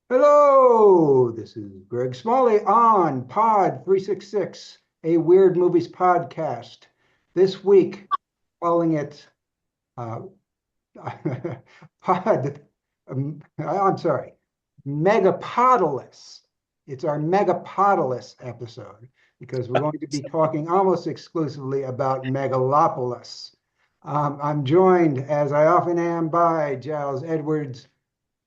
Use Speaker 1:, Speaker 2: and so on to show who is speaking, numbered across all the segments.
Speaker 1: Hello, this is Greg Smalley on Pod 366, a Weird Movies podcast. This week, calling it uh, Pod, I'm sorry, Megapodolis. It's our Megapodolis episode because we're going to be talking almost exclusively about Megalopolis. I'm joined, as I often am, by Giles Edwards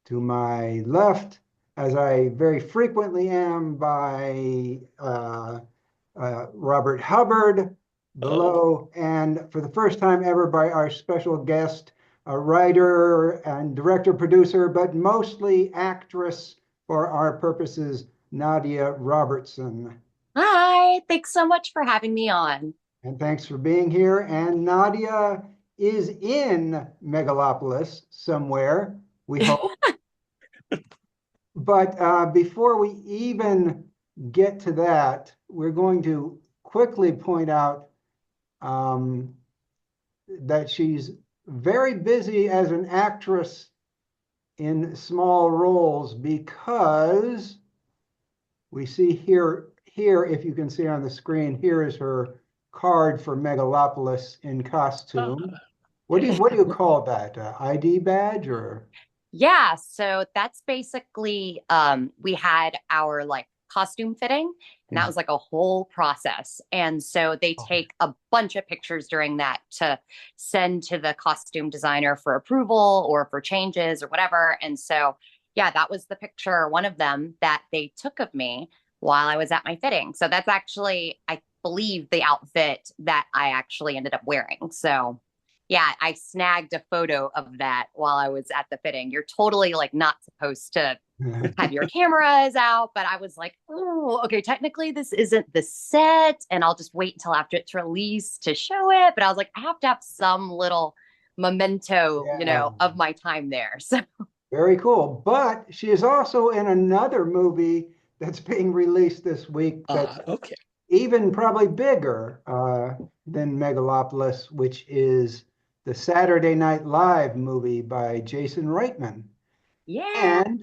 Speaker 1: to my left, as I very frequently am by Robert Hubbard
Speaker 2: Oh,
Speaker 1: below, and for the first time ever by our special guest, a writer and director, producer, but mostly actress for our purposes, Nadia Robertson.
Speaker 2: hi. Thanks so much for having me on.
Speaker 1: And thanks for being here. And Nadia is in Megalopolis somewhere, we hope. But before we even get to that, we're going to quickly point out um, that she's very busy as an actress in small roles because we see here, if you can see on the screen, here is her card for Megalopolis in costume. What do you call that? ID badge or?
Speaker 2: Yeah, so that's basically we had our like costume fitting, and that was like a whole process. And so they take a bunch of pictures during that to send to the costume designer for approval or for changes or whatever. And so yeah, that was the picture, one of them that they took of me while I was at my fitting. So that's actually, I believe, the outfit that I actually ended up wearing. So yeah, I snagged a photo of that while I was at the fitting. You're totally like not supposed to have your cameras out, but I was like, oh, okay, technically this isn't the set, and I'll just wait until after it's released to show it. But I was like, I have to have some little memento,
Speaker 1: Yeah.
Speaker 2: of my time there. So
Speaker 1: Very cool. But she is also in another movie that's being released this week that's
Speaker 3: Okay.
Speaker 1: even probably bigger than Megalopolis, which is the Saturday Night Live movie by Jason Reitman.
Speaker 2: yeah.
Speaker 1: And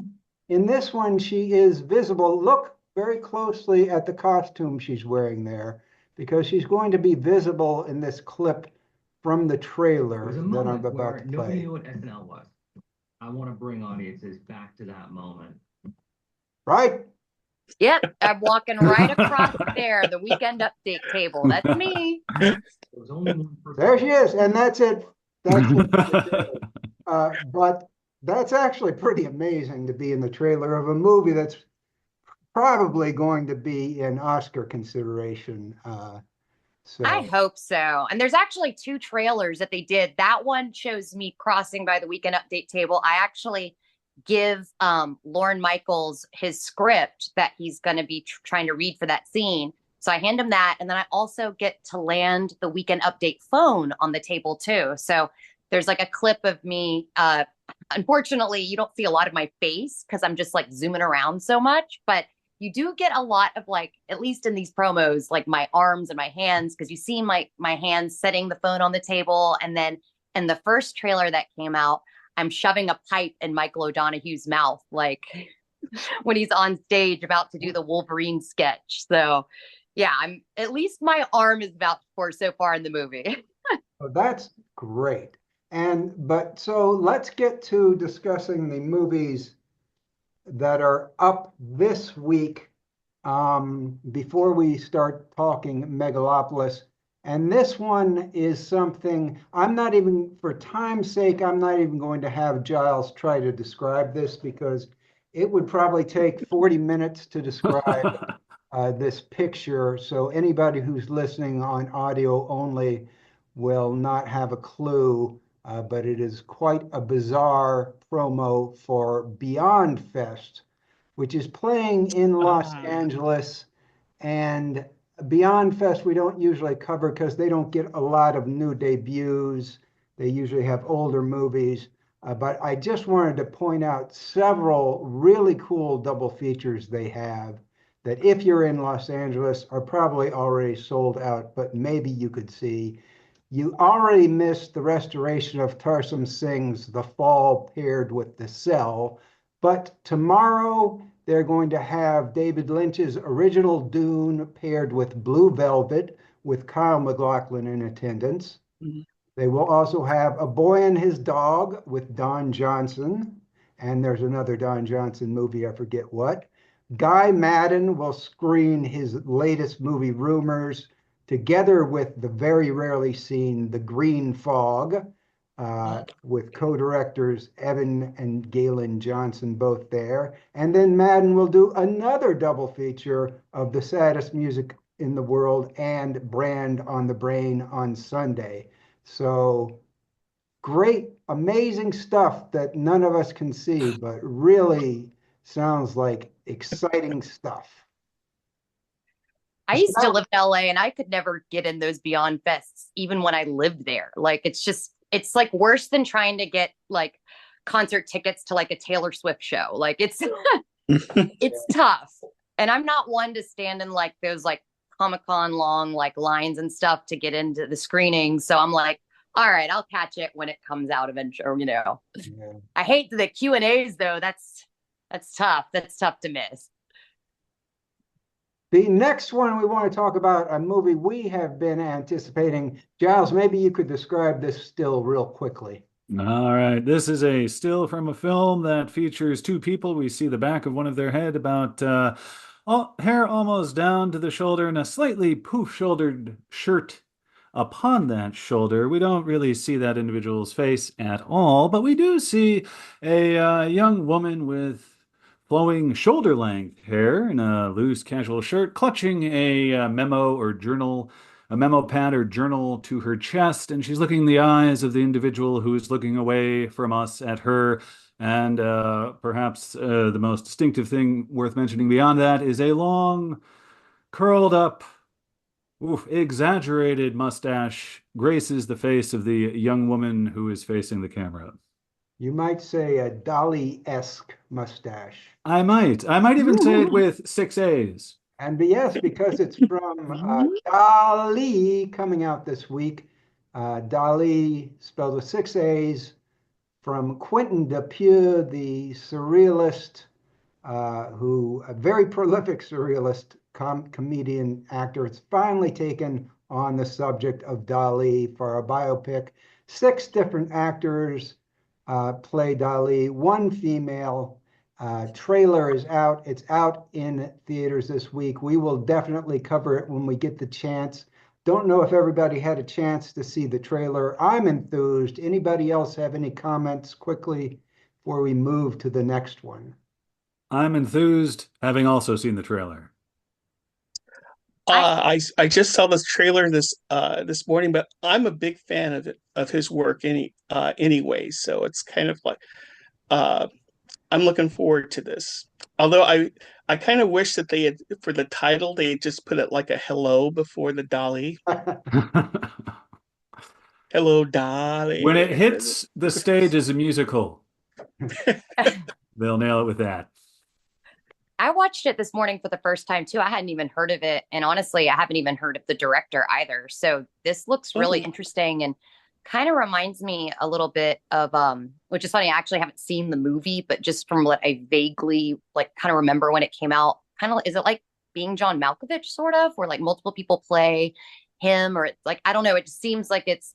Speaker 1: in this one, she is visible. Look very closely at the costume she's wearing there, because she's going to be visible in this clip from the trailer
Speaker 4: There's a
Speaker 1: that I'm
Speaker 4: moment
Speaker 1: about
Speaker 4: where
Speaker 1: to
Speaker 4: nobody
Speaker 1: play.
Speaker 4: knew what SNL was. I want to bring audiences back to that moment.
Speaker 1: Right?
Speaker 2: Yep. I'm walking right across there, the weekend update table. That's me.
Speaker 4: There was only one person.
Speaker 1: There she is, and that's it. That's it for the trailer. But that's actually pretty amazing to be in the trailer of a movie that's probably going to be in Oscar consideration.
Speaker 2: I
Speaker 1: So,
Speaker 2: hope so. And there's actually two trailers that they did. That one shows me crossing by the weekend update table. I actually give Lorne Michaels his script that he's going to be trying to read for that scene. So I hand him that. And then I also get to land the weekend update phone on the table too. So there's like a clip of me. Unfortunately, you don't see a lot of my face because I'm just like zooming around so much. But you do get a lot of like, at least in these promos, like my arms and my hands, because you see my hands setting the phone on the table. And then in the first trailer that came out, I'm shoving a pipe in Michael O'Donoghue's mouth, like when he's on stage about to do the Wolverine sketch. So yeah, I'm at least my arm is vouched for so far in the movie.
Speaker 1: so that's great. But so let's get to discussing the movies that are up this week before we start talking Megalopolis. And this one is something I'm not even, for time's sake, I'm not even going to have Giles try to describe this because it would probably take 40 minutes to describe this picture. So anybody who's listening on audio only will not have a clue, but it is quite a bizarre promo for Beyond Fest, which is playing in Los Angeles. And Beyond Fest, we don't usually cover because they don't get a lot of new debuts. They usually have older movies. But I just wanted to point out several really cool double features they have that, if you're in Los Angeles, are probably already sold out, but maybe you could see. You already missed the restoration of Tarsum Singh's The Fall paired with The Cell, But tomorrow they're going to have David Lynch's original Dune paired with Blue Velvet with Kyle MacLachlan in attendance.
Speaker 3: Mhm.
Speaker 1: They will also have A Boy and His Dog with Don Johnson. And there's another Don Johnson movie, I forget what. Guy Madden will screen his latest movie, Rumors, together with the very rarely seen The Green Fog, with co-directors Evan and Galen Johnson both there. And then Madden will do another double feature of The Saddest Music in the World and Brand on the Brain on Sunday. So great, amazing stuff that none of us can see, but really sounds like exciting stuff.
Speaker 2: I used to live in LA and I could never get in those Beyond Fests, even when I lived there. Like, it's like worse than trying to get like concert tickets to like a Taylor Swift show. Like, it's tough. And I'm not one to stand in like those like Comic-Con long like lines and stuff to get into the screening. So I'm like, all right, I'll catch it when it comes out eventually, Yeah. I hate the Q&As though. That's tough. That's tough to miss.
Speaker 1: The next one we want to talk about, a movie we have been anticipating. Giles, maybe you could describe this still real quickly.
Speaker 3: All right, this is a still from a film that features two people. We see the back of one of their head, about hair almost down to the shoulder, and a slightly poof-shouldered shirt upon that shoulder. We don't really see that individual's face at all, but we do see a young woman with flowing shoulder-length hair in a loose casual shirt, clutching a memo or journal, a memo pad or journal to her chest, and she's looking in the eyes of the individual who is looking away from us at her. And perhaps the most distinctive thing worth mentioning beyond that is a long, curled up, exaggerated mustache graces the face of the young woman who is facing the camera.
Speaker 1: You might say a Dali-esque mustache.
Speaker 3: I might even say it with 6 A's.
Speaker 1: And yes, because it's from Daaaaaali coming out this week. Daali spelled with 6 A's, from Quentin Dupieux, the surrealist, a very prolific surrealist comedian actor. It's finally taken on the subject of Dali for a biopic. 6 different actors play Dali, 1 female. Trailer is out. It's out in theaters this week. We will definitely cover it when we get the chance. Don't know if everybody had a chance to see the trailer. I'm enthused. Anybody else have any comments quickly before we move to the next one?
Speaker 3: I'm enthused, having also seen the trailer.
Speaker 5: I just saw this trailer this morning, but I'm a big fan of his work anyway. So it's kind of like I'm looking forward to this. Although I kind of wish that they had, for the title, they had just put it like a hello before the Dolly. Hello, Dolly.
Speaker 3: When it hits the stage as a musical, they'll nail it with that.
Speaker 2: I watched it this morning for the first time too. I hadn't even heard of it. And honestly, I haven't even heard of the director either. So this looks really interesting and kind of reminds me a little bit of, which is funny, I actually haven't seen the movie, but just from what I vaguely like kind of remember when it came out, kind of, is it like Being John Malkovich sort of, where like multiple people play him, or it's like, I don't know. It just seems like it's,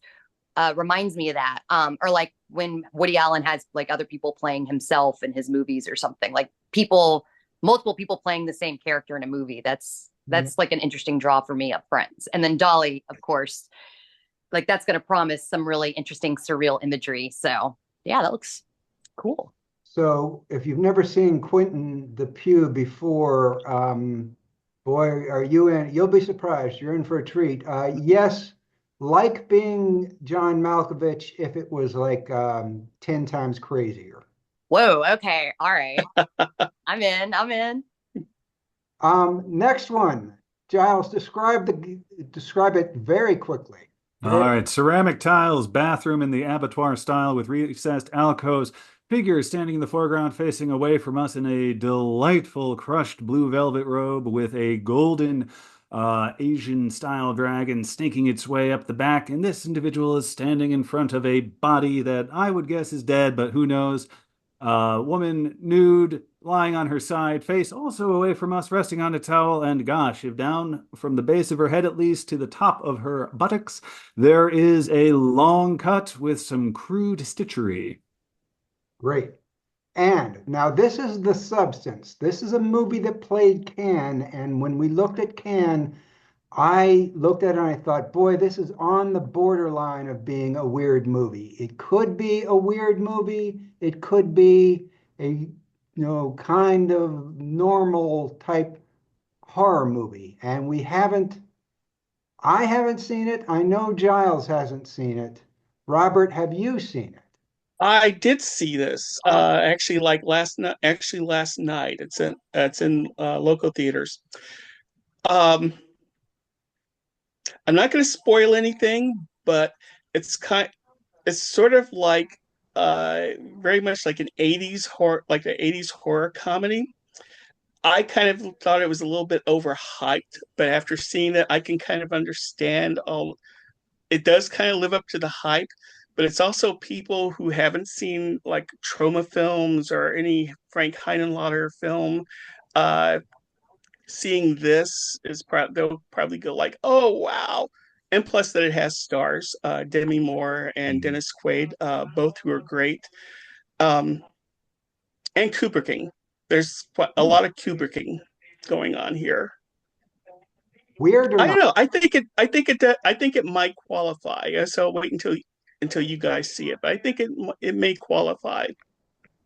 Speaker 2: reminds me of that. Or like when Woody Allen has like other people playing himself in his movies or something, like multiple people playing the same character in a movie. That's like an interesting draw for me up front. And then Dolly, of course, like that's going to promise some really interesting surreal imagery. So yeah, that looks cool.
Speaker 1: So if you've never seen Quentin Dupieux before, boy, are you in? You'll be surprised. You're in for a treat. Yes, like Being John Malkovich, if it was like 10 times crazier.
Speaker 2: Whoa. Okay. All right. I'm in.
Speaker 1: Next one, Giles, describe it very quickly.
Speaker 3: All right, ceramic tiles, bathroom in the abattoir style with recessed alcoves, figures standing in the foreground facing away from us in a delightful crushed blue velvet robe with a golden Asian-style dragon snaking its way up the back, and this individual is standing in front of a body that I would guess is dead, but who knows? Woman nude, lying on her side, face also away from us, resting on a towel. And gosh, if down from the base of her head, at least to the top of her buttocks, there is a long cut with some crude stitchery.
Speaker 1: Great. And now this is the substance. This is a movie that played Cannes, and when we looked at Cannes, I looked at it and I thought, boy, this is on the borderline of being a weird movie. It could be a weird movie. It could be a, kind of normal type horror movie. And I haven't seen it. I know Giles hasn't seen it. Robert, have you seen it?
Speaker 5: I did see this actually like last night. Actually, last night it's in local theaters. Um, I'm not going to spoil anything, but it's sort of like very much like an 80s horror, like an 80s horror comedy. I kind of thought it was a little bit overhyped, but after seeing it, I can kind of understand all. It does kind of live up to the hype, but it's also people who haven't seen like trauma films or any Frank Heinenlotter film. Uh, Seeing this is they'll probably go like, "Oh wow!" And plus that it has stars, Demi Moore and Dennis Quaid, both who are great, um, and Kubricking. There's a lot of Kubricking going on here.
Speaker 1: Weird or
Speaker 5: I don't
Speaker 1: not?
Speaker 5: know. I think it might qualify. So I'll wait until you guys see it, but I think it may qualify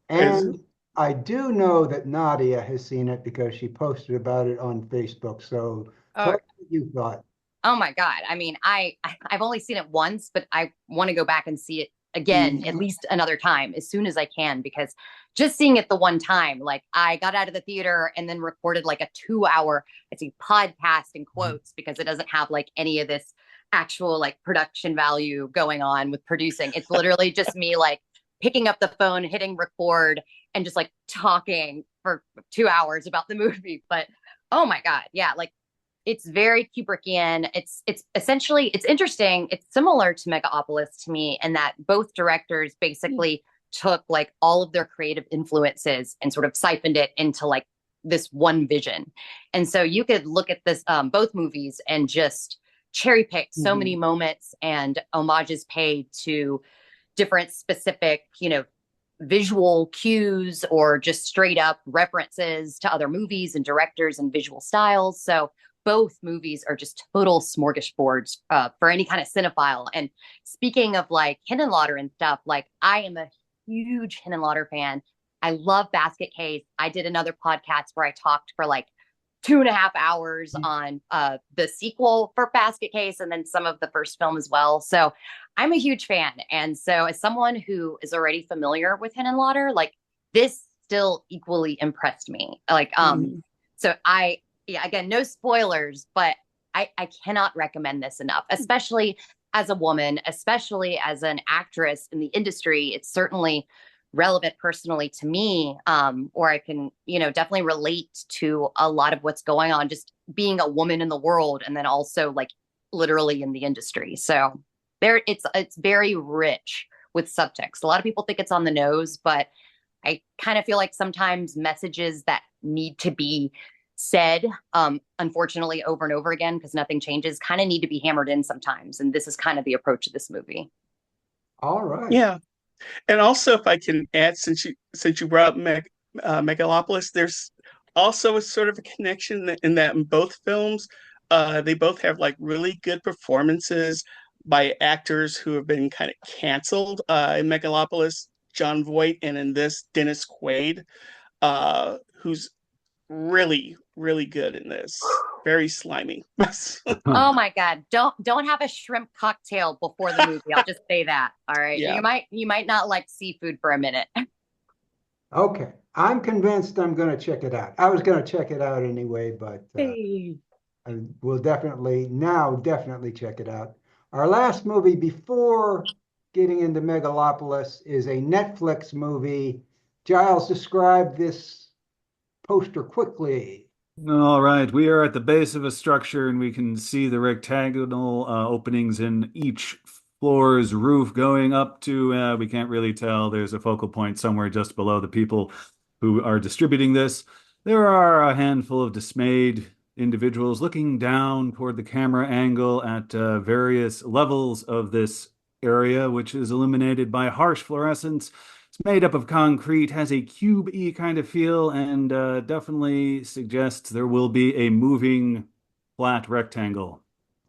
Speaker 5: as.
Speaker 1: And I do know that Nadia has seen it because she posted about it on Facebook. So tell
Speaker 2: Oh,
Speaker 1: us what you thought.
Speaker 2: oh my God. I mean, I've only seen it once, but I want to go back and see it again at least another time as soon as I can, because just seeing it the one time, like I got out of the theater and then recorded like a 2 hour, I'd say podcast in quotes, because it doesn't have like any of this actual like production value going on with producing. It's literally just me like picking up the phone, hitting record, and just like talking for 2 hours about the movie. But oh my God, yeah, like it's very Kubrickian. It's essentially, it's interesting. It's similar to Megapodopolis to me in that both directors basically took like all of their creative influences and sort of siphoned it into like this one vision. And so you could look at this both movies and just cherry pick so many moments and homages paid to different specific, visual cues or just straight up references to other movies and directors and visual styles. So both movies are just total smorgasbords for any kind of cinephile. And speaking of like Henenlotter and stuff, like I am a huge Henenlotter fan. I love Basket Case. I did another podcast where I talked for like 2.5 hours on the sequel for Basket Case and then some of the first film as well. So I'm a huge fan. And so as someone who is already familiar with Henenlotter, like this still equally impressed me. Like, so yeah, again, no spoilers, but I cannot recommend this enough, especially as a woman, especially as an actress in the industry. It's certainly relevant personally to me, or I can, definitely relate to a lot of what's going on, just being a woman in the world, and then also like literally in the industry. So it's very rich with subtext. A lot of people think it's on the nose, but I kind of feel like sometimes messages that need to be said, unfortunately, over and over again, because nothing changes, kind of need to be hammered in sometimes. And this is kind of the approach of this movie.
Speaker 1: All right.
Speaker 5: Yeah. And also, if I can add, since you brought up Megalopolis, there's also a sort of a connection in that in both films, they both have like really good performances by actors who have been kind of canceled. In Megalopolis, John Voight, and in this, Dennis Quaid, who's really, really good in this. Very slimy.
Speaker 2: Oh my God. Don't have a shrimp cocktail before the movie. I'll just say that. All right.
Speaker 5: Yeah.
Speaker 2: You might not like seafood for a minute.
Speaker 1: Okay. I'm convinced I'm going to check it out. I was going to check it out anyway, but I will definitely check it out. Our last movie before getting into Megalopolis is a Netflix movie. Giles, describe this poster quickly.
Speaker 3: All right, we are at the base of a structure and we can see the rectagonal openings in each floor's roof going up to, we can't really tell. There's a focal point somewhere just below the people who are distributing this. There are a handful of dismayed individuals looking down toward the camera angle at various levels of this area, which is illuminated by harsh fluorescence. It's made up of concrete, has a cube-y kind of feel, and definitely suggests there will be a moving flat rectangle.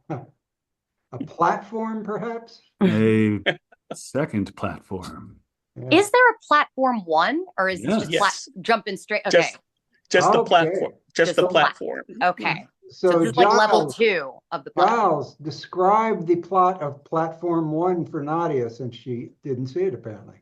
Speaker 1: A platform, perhaps?
Speaker 3: A second platform.
Speaker 1: Yeah.
Speaker 2: Is there a platform 1, or is
Speaker 3: Yes.
Speaker 2: this just
Speaker 5: Yes.
Speaker 2: jumping straight? Okay.
Speaker 5: Just the
Speaker 1: Okay.
Speaker 5: platform. Just the
Speaker 2: the plat-
Speaker 5: platform.
Speaker 2: Okay.
Speaker 1: So
Speaker 2: So this is like level
Speaker 1: Giles,
Speaker 2: 2 of the platform.
Speaker 1: Giles, describe the plot of Platform 1 for Nadia, since she didn't see it apparently.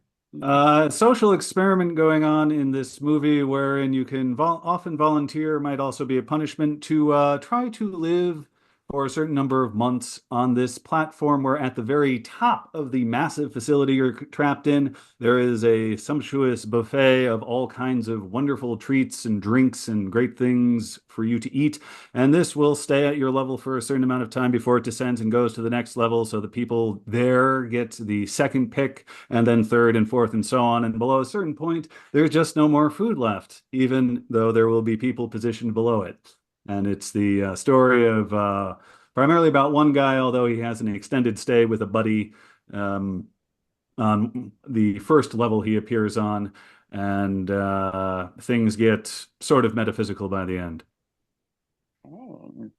Speaker 3: Social experiment going on in this movie wherein you can often volunteer, might also be a punishment, to try to live for a certain number of months on this platform where at the very top of the massive facility you're trapped in, there is a sumptuous buffet of all kinds of wonderful treats and drinks and great things for you to eat. And this will stay at your level for a certain amount of time before it descends and goes to the next level. So the people there get the second pick, and then third and fourth and so on. And below a certain point, there's just no more food left, even though there will be people positioned below it. And it's the story of primarily about one guy, although he has an extended stay with a buddy on the first level he appears on, and things get sort of metaphysical by the end.
Speaker 1: So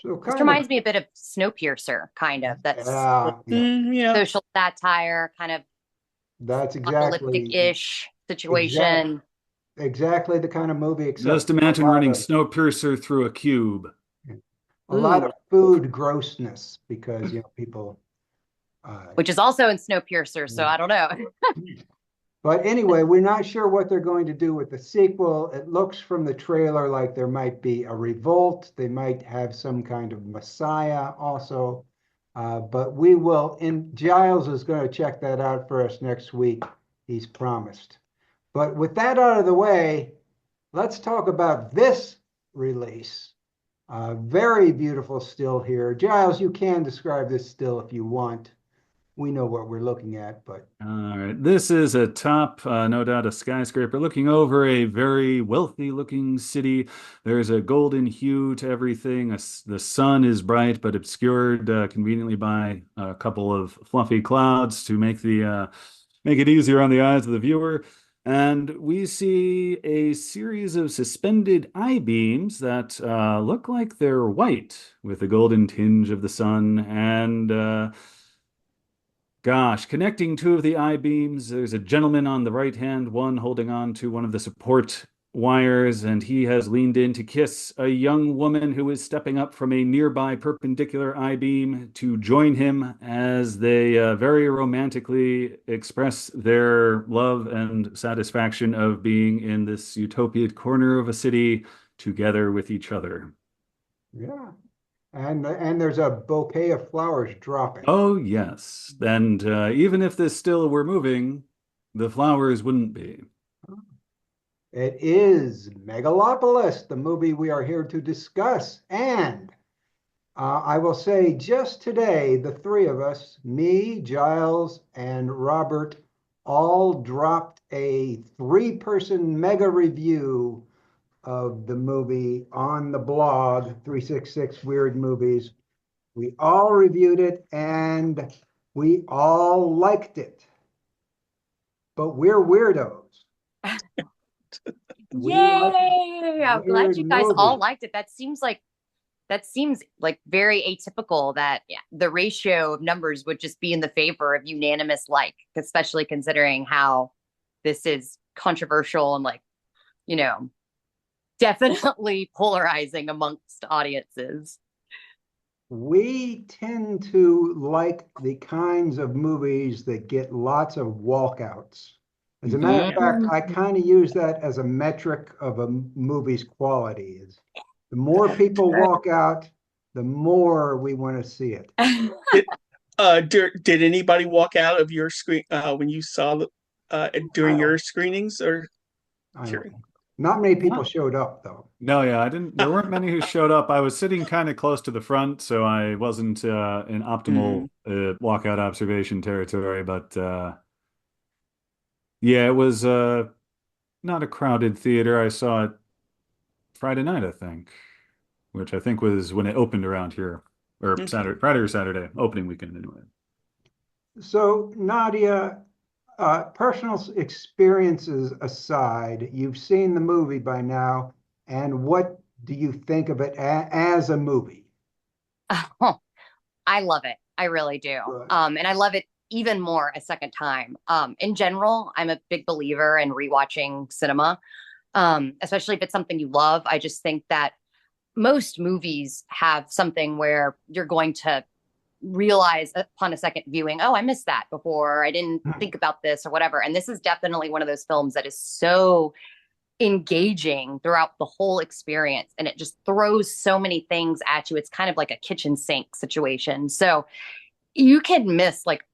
Speaker 2: This
Speaker 1: kind
Speaker 2: reminds
Speaker 1: of,
Speaker 2: me a bit of Snowpiercer, kind of. That's
Speaker 1: yeah,
Speaker 5: Yeah.
Speaker 2: social satire, kind of
Speaker 1: that's exactly
Speaker 2: apocalyptic-ish situation.
Speaker 1: exactly the kind of movie. Except
Speaker 3: Just imagine
Speaker 1: a lot
Speaker 3: running
Speaker 1: of,
Speaker 3: Snowpiercer through a cube.
Speaker 1: a lot of food grossness because people.
Speaker 2: Which is also in Snowpiercer, so I don't know.
Speaker 1: But anyway, we're not sure what they're going to do with the sequel. It looks from the trailer like there might be a revolt. They might have some kind of messiah also. But we will, Giles is going to check that out for us next week. He's promised. But with that out of the way, let's talk about this release. Very beautiful still here. Giles, you can describe this still if you want. We know what we're looking at, but
Speaker 3: All right, this is a top, no doubt, a skyscraper looking over a very wealthy-looking city. There's a golden hue to everything. The sun is bright but obscured conveniently by a couple of fluffy clouds to make it easier on the eyes of the viewer. And we see a series of suspended I-beams that look like they're white with a golden tinge of the sun. And gosh, connecting two of the I-beams, there's a gentleman on the right hand, one holding on to one of the support wires, and he has leaned in to kiss a young woman who is stepping up from a nearby perpendicular I-beam to join him as they very romantically express their love and satisfaction of being in this utopia corner of a city together with each other.
Speaker 1: yeah. And there's a bouquet of flowers dropping.
Speaker 3: Oh, yes. And even if this still were moving, the flowers wouldn't be.
Speaker 1: It is Megalopolis, the movie we are here to discuss. And I will say just today, the three of us, me, Giles, and Robert, all dropped a 3-person mega review of the movie on the blog, 366 Weird Movies. We all reviewed it and we all liked it. But we're weirdos. We like
Speaker 2: Yay! I'm glad
Speaker 1: weird
Speaker 2: you guys all
Speaker 1: movies.
Speaker 2: liked it. That seems like very atypical that the ratio of numbers would just be in the favor of unanimous like, especially considering how this is controversial and definitely polarizing amongst audiences.
Speaker 1: We tend to like the kinds of movies that get lots of walkouts. As a matter of fact, I kind of use that as a metric of a movie's quality. Is the more people walk out, the more we want to see it.
Speaker 5: Did anybody walk out of your screen when you saw during your screenings? Or
Speaker 1: I don't know. Not many people
Speaker 3: Wow.
Speaker 1: showed up though.
Speaker 3: No, yeah, I didn't. There weren't many who showed up. I was sitting kind of close to the front, so I wasn't in optimal walkout observation territory. But yeah, it was not a crowded theater. I saw it Friday night, I think, which I think was when it opened around here, or
Speaker 5: Okay.
Speaker 3: Saturday, Friday or Saturday, opening weekend anyway.
Speaker 1: So Nadia, personal experiences aside, you've seen the movie by now, and what do you think of it as a movie?
Speaker 2: Oh, I love it. I really do.
Speaker 1: Good.
Speaker 2: And I love it even more a second time. In general, I'm a big believer in rewatching cinema, especially if it's something you love. I just think that most movies have something where you're going to realize upon a second viewing, oh, I missed that before. I didn't think about this or whatever. And this is definitely one of those films that is so engaging throughout the whole experience. And it just throws so many things at you. It's kind of like a kitchen sink situation. So you can miss like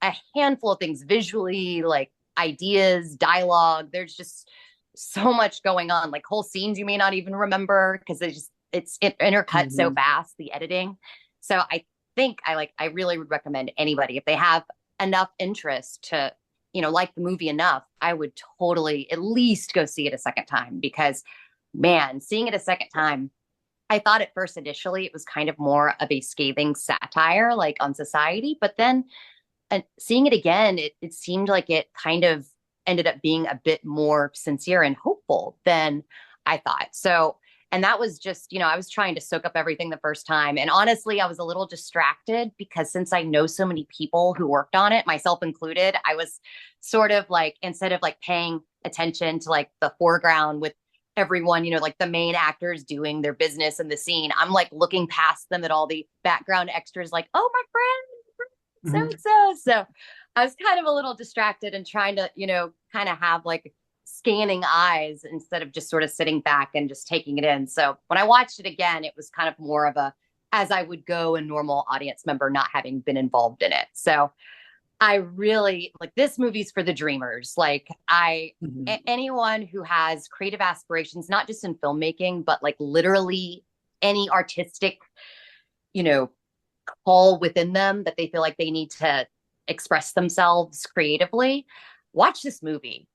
Speaker 2: a handful of things visually, like ideas, dialogue. There's just so much going on, like whole scenes you may not even remember because it's intercut so fast, the editing. So I think I really would recommend anybody if they have enough interest to, like the movie enough, I would totally at least go see it a second time because man, seeing it a second time, I thought at first initially it was kind of more of a scathing satire like on society, but then seeing it again, it seemed like it kind of ended up being a bit more sincere and hopeful than I thought. So, and that was just, I was trying to soak up everything the first time. And honestly, I was a little distracted because since I know so many people who worked on it, myself included, I was sort of like, instead of like paying attention to like the foreground with everyone, like the main actors doing their business in the scene, I'm like looking past them at all the background extras, like, oh, my friend, so I was kind of a little distracted and trying to, kind of have like scanning eyes instead of just sort of sitting back and just taking it in. So when I watched it again, it was kind of more of a, as I would go a normal audience member, not having been involved in it. So I really like this movie's for the dreamers. Like anyone who has creative aspirations, not just in filmmaking, but like literally any artistic, call within them that they feel like they need to express themselves creatively, watch this movie.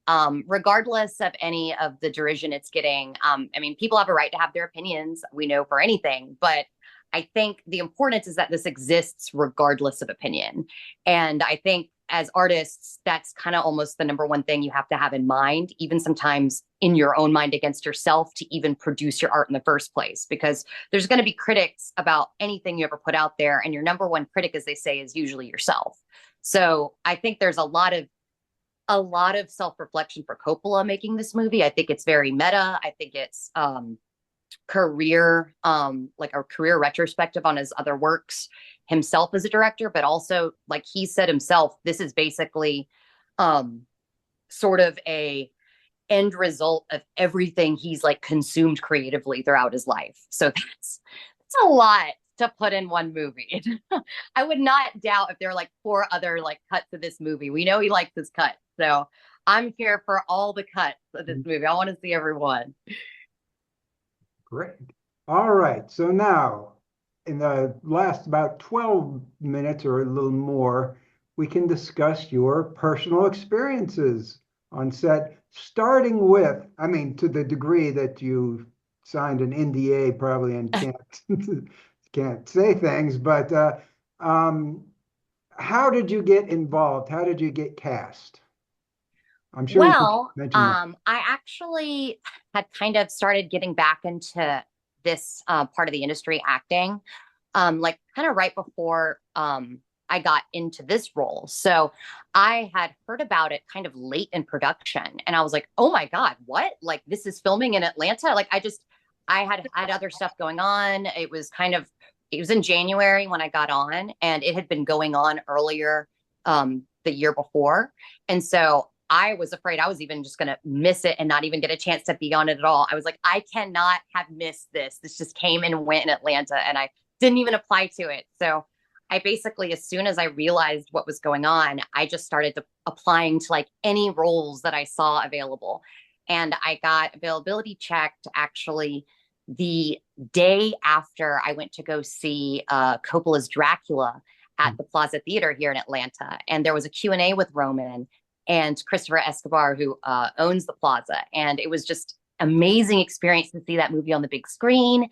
Speaker 2: Regardless of any of the derision it's getting. I mean, people have a right to have their opinions, we know, for anything, but I think the importance is that this exists regardless of opinion. And I think as artists, that's kind of almost the number one thing you have to have in mind, even sometimes in your own mind against yourself, to even produce your art in the first place, because there's going to be critics about anything you ever put out there. And your number one critic, as they say, is usually yourself. So I think there's a lot of self-reflection for Coppola making this movie. I think it's very meta. I think it's career like a career retrospective on his other works himself as a director, but also, like he said himself, this is basically sort of a end result of everything he's like consumed creatively throughout his life. So that's a lot to put in one movie. I would not doubt if there are like 4 other like cuts of this movie. We know he likes his cut, so I'm here for all the cuts of this movie. I want to see everyone.
Speaker 1: Great. All right. So now, in the last about 12 minutes or a little more, we can discuss your personal experiences on set, starting with, I mean, to the degree that you signed an NDA probably and can't say things, but how did you get involved? How did you get cast? I'm sure you can mention that.
Speaker 2: I actually had kind of started getting back into this part of the industry, acting, like kind of right before I got into this role. So I had heard about it kind of late in production, and I was like, oh my God, what? Like, this is filming in Atlanta? Like, I had other stuff going on. It was in January when I got on, and it had been going on earlier the year before. And so I was afraid I was even just going to miss it and not even get a chance to be on it at all. I was like, I cannot have missed this. This just came and went in Atlanta, and I didn't even apply to it. So I basically, as soon as I realized what was going on, I just started applying to like any roles that I saw available. and I got availability checked actually the day after I went to go see Coppola's Dracula at the Plaza Theater here in Atlanta. And there was a Q&A with Roman and Christopher Escobar, who owns the Plaza. And it was just amazing experience to see that movie on the big screen.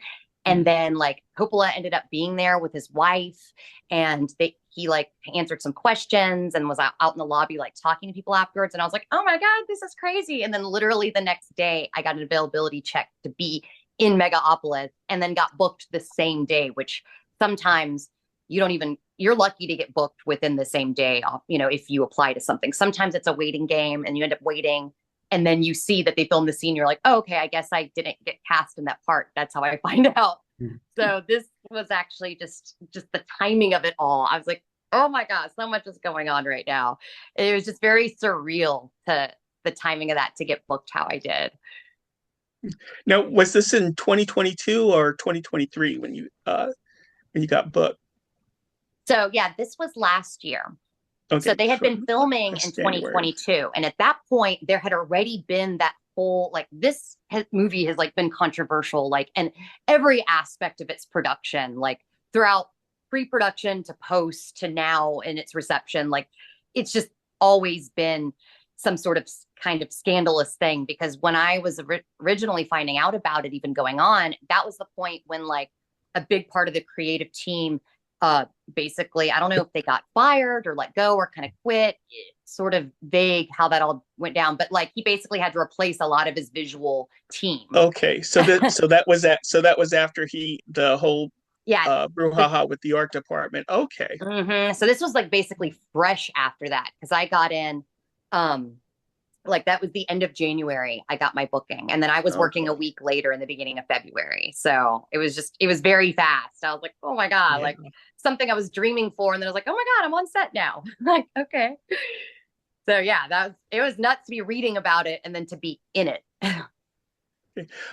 Speaker 2: And then like Coppola ended up being there with his wife, and he like answered some questions and was out in the lobby like talking to people afterwards. And I was like, oh my God, this is crazy. And then literally the next day I got an availability check to be in Megapodopolis, and then got booked the same day, which sometimes you're lucky to get booked within the same day, you know, if you apply to something. Sometimes it's a waiting game and you end up waiting, and then you see that they filmed the scene. You're like, oh, okay, I guess I didn't get cast in that part. That's how I find out. So this was actually just the timing of it all. I was like, oh my God, so much is going on right now. It was just very surreal to the timing of that to get booked how I did.
Speaker 5: Now, was this in 2022 or 2023 when you got booked?
Speaker 2: So yeah, this was last year.
Speaker 5: Okay,
Speaker 2: so they had been filming in
Speaker 5: January.
Speaker 2: 2022, and at that point there had already been that whole like movie has like been controversial like in every aspect of its production, like throughout pre-production to post to now in its reception. Like it's just always been some sort of kind of scandalous thing, because when I was originally finding out about it even going on, that was the point when like a big part of the creative team basically, I don't know if they got fired or let go or kind of quit. It's sort of vague how that all went down, but like he basically had to replace a lot of his visual team.
Speaker 5: Okay, so that was after the whole brouhaha with the art department. Okay.
Speaker 2: So this was like basically fresh after that, because I got in like that was the end of January. I got my booking, and then I was working a week later in the beginning of February. So it was very fast. I was like, oh my God, like something I was dreaming for. And then I was like, oh my God, I'm on set now. Like, okay. So yeah, it was nuts to be reading about it and then to be in it.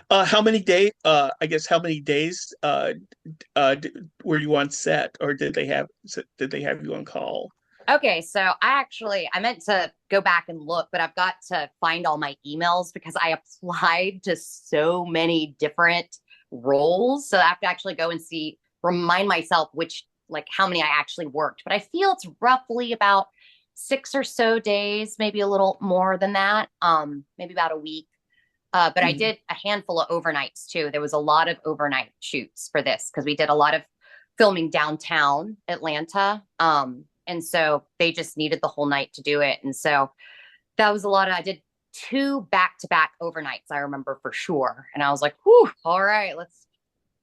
Speaker 5: How many days were you on set, or did they have you on call?
Speaker 2: Okay, so I meant to go back and look, but I've got to find all my emails because I applied to so many different roles. So I have to actually go and remind myself how many I actually worked. But I feel it's roughly about 6 or so days, maybe a little more than that, maybe about a week. But I did a handful of overnights too. There was a lot of overnight shoots for this because we did a lot of filming downtown Atlanta. And so they just needed the whole night to do it. And so that was I did 2 back-to-back overnights, I remember for sure. And I was like, whew, all right, let's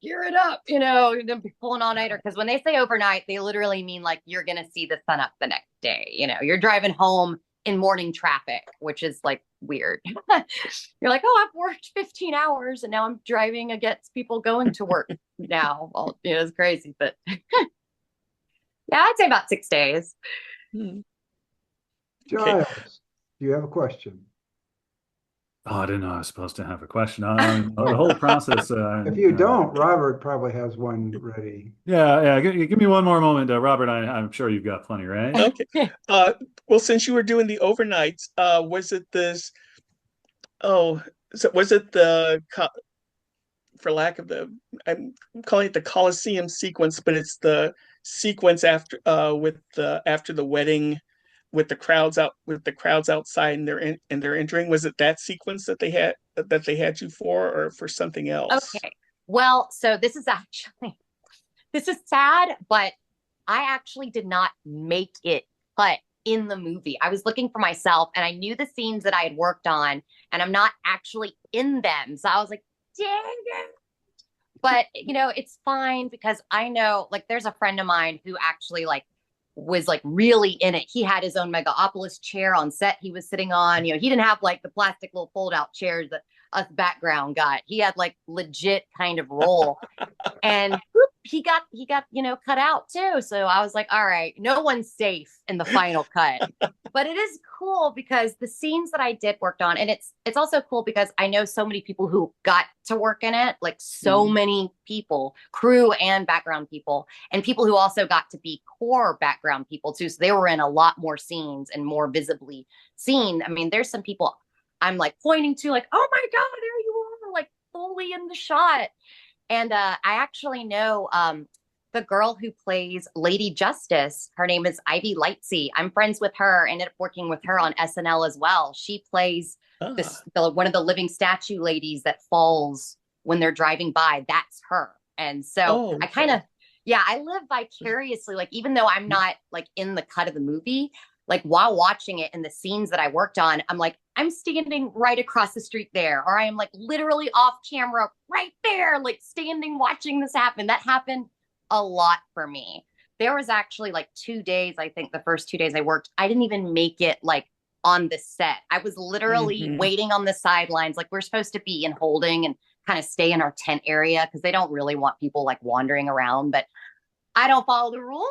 Speaker 2: gear it up, you know, you're going to be pulling all nighter. Because when they say overnight, they literally mean like you're going to see the sun up the next day. You know, you're driving home in morning traffic, which is like weird. You're like, oh, I've worked 15 hours and now I'm driving against people going to work now. Well, you know, it's crazy, but yeah, I'd say about 6 days.
Speaker 1: Giles,
Speaker 5: Okay.
Speaker 1: do you have a question?
Speaker 3: Oh, I didn't know I was supposed to have a question. The whole process.
Speaker 1: If you don't, Robert probably has one ready.
Speaker 3: Yeah. Give me one more moment, Robert. I'm sure you've got plenty, right?
Speaker 5: Okay. Well, since you were doing the overnights, was it this? Oh, so was it for lack of I'm calling it the Colosseum sequence, but it's the sequence after after the wedding, with the crowds outside and they're entering. Was it that sequence that they had you for, or for something else?
Speaker 2: Okay. Well, so this is sad, but I actually did not make it cut in the movie. I was looking for myself and I knew the scenes that I had worked on and I'm not actually in them. So I was like, dang it. But you know, it's fine because I know like there's a friend of mine who actually like was like really in it. He had his own Megalopolis chair on set he was sitting on. You know, he didn't have like the plastic little fold out chairs that us background got. He had like legit kind of role. And whoop, he got, you know, cut out too. So I was like, all right, no one's safe in the final cut. But it is cool because the scenes that I did worked on, and it's also cool because I know so many people who got to work in it, like so many people, crew and background people, and people who also got to be core background people too. So they were in a lot more scenes and more visibly seen. I mean, there's some people I'm like pointing to, like, oh my God, there you are, like fully in the shot. And I actually know the girl who plays Lady Justice. Her name is Ivy Lightsey. I'm friends with her. Ended up working with her on SNL as well. She plays one of the living statue ladies that falls when they're driving by. That's her. And so I kind of, yeah, I live vicariously. Like, even though I'm not like in the cut of the movie, like while watching it in the scenes that I worked on, I'm like, I'm standing right across the street there, or I am like literally off camera right there, like standing watching this happen. That happened a lot for me. There was actually like 2 days, I think the first 2 days I worked, I didn't even make it like on the set. I was literally waiting on the sidelines. Like, we're supposed to be in holding and kind of stay in our tent area because they don't really want people like wandering around, but I don't follow the rules.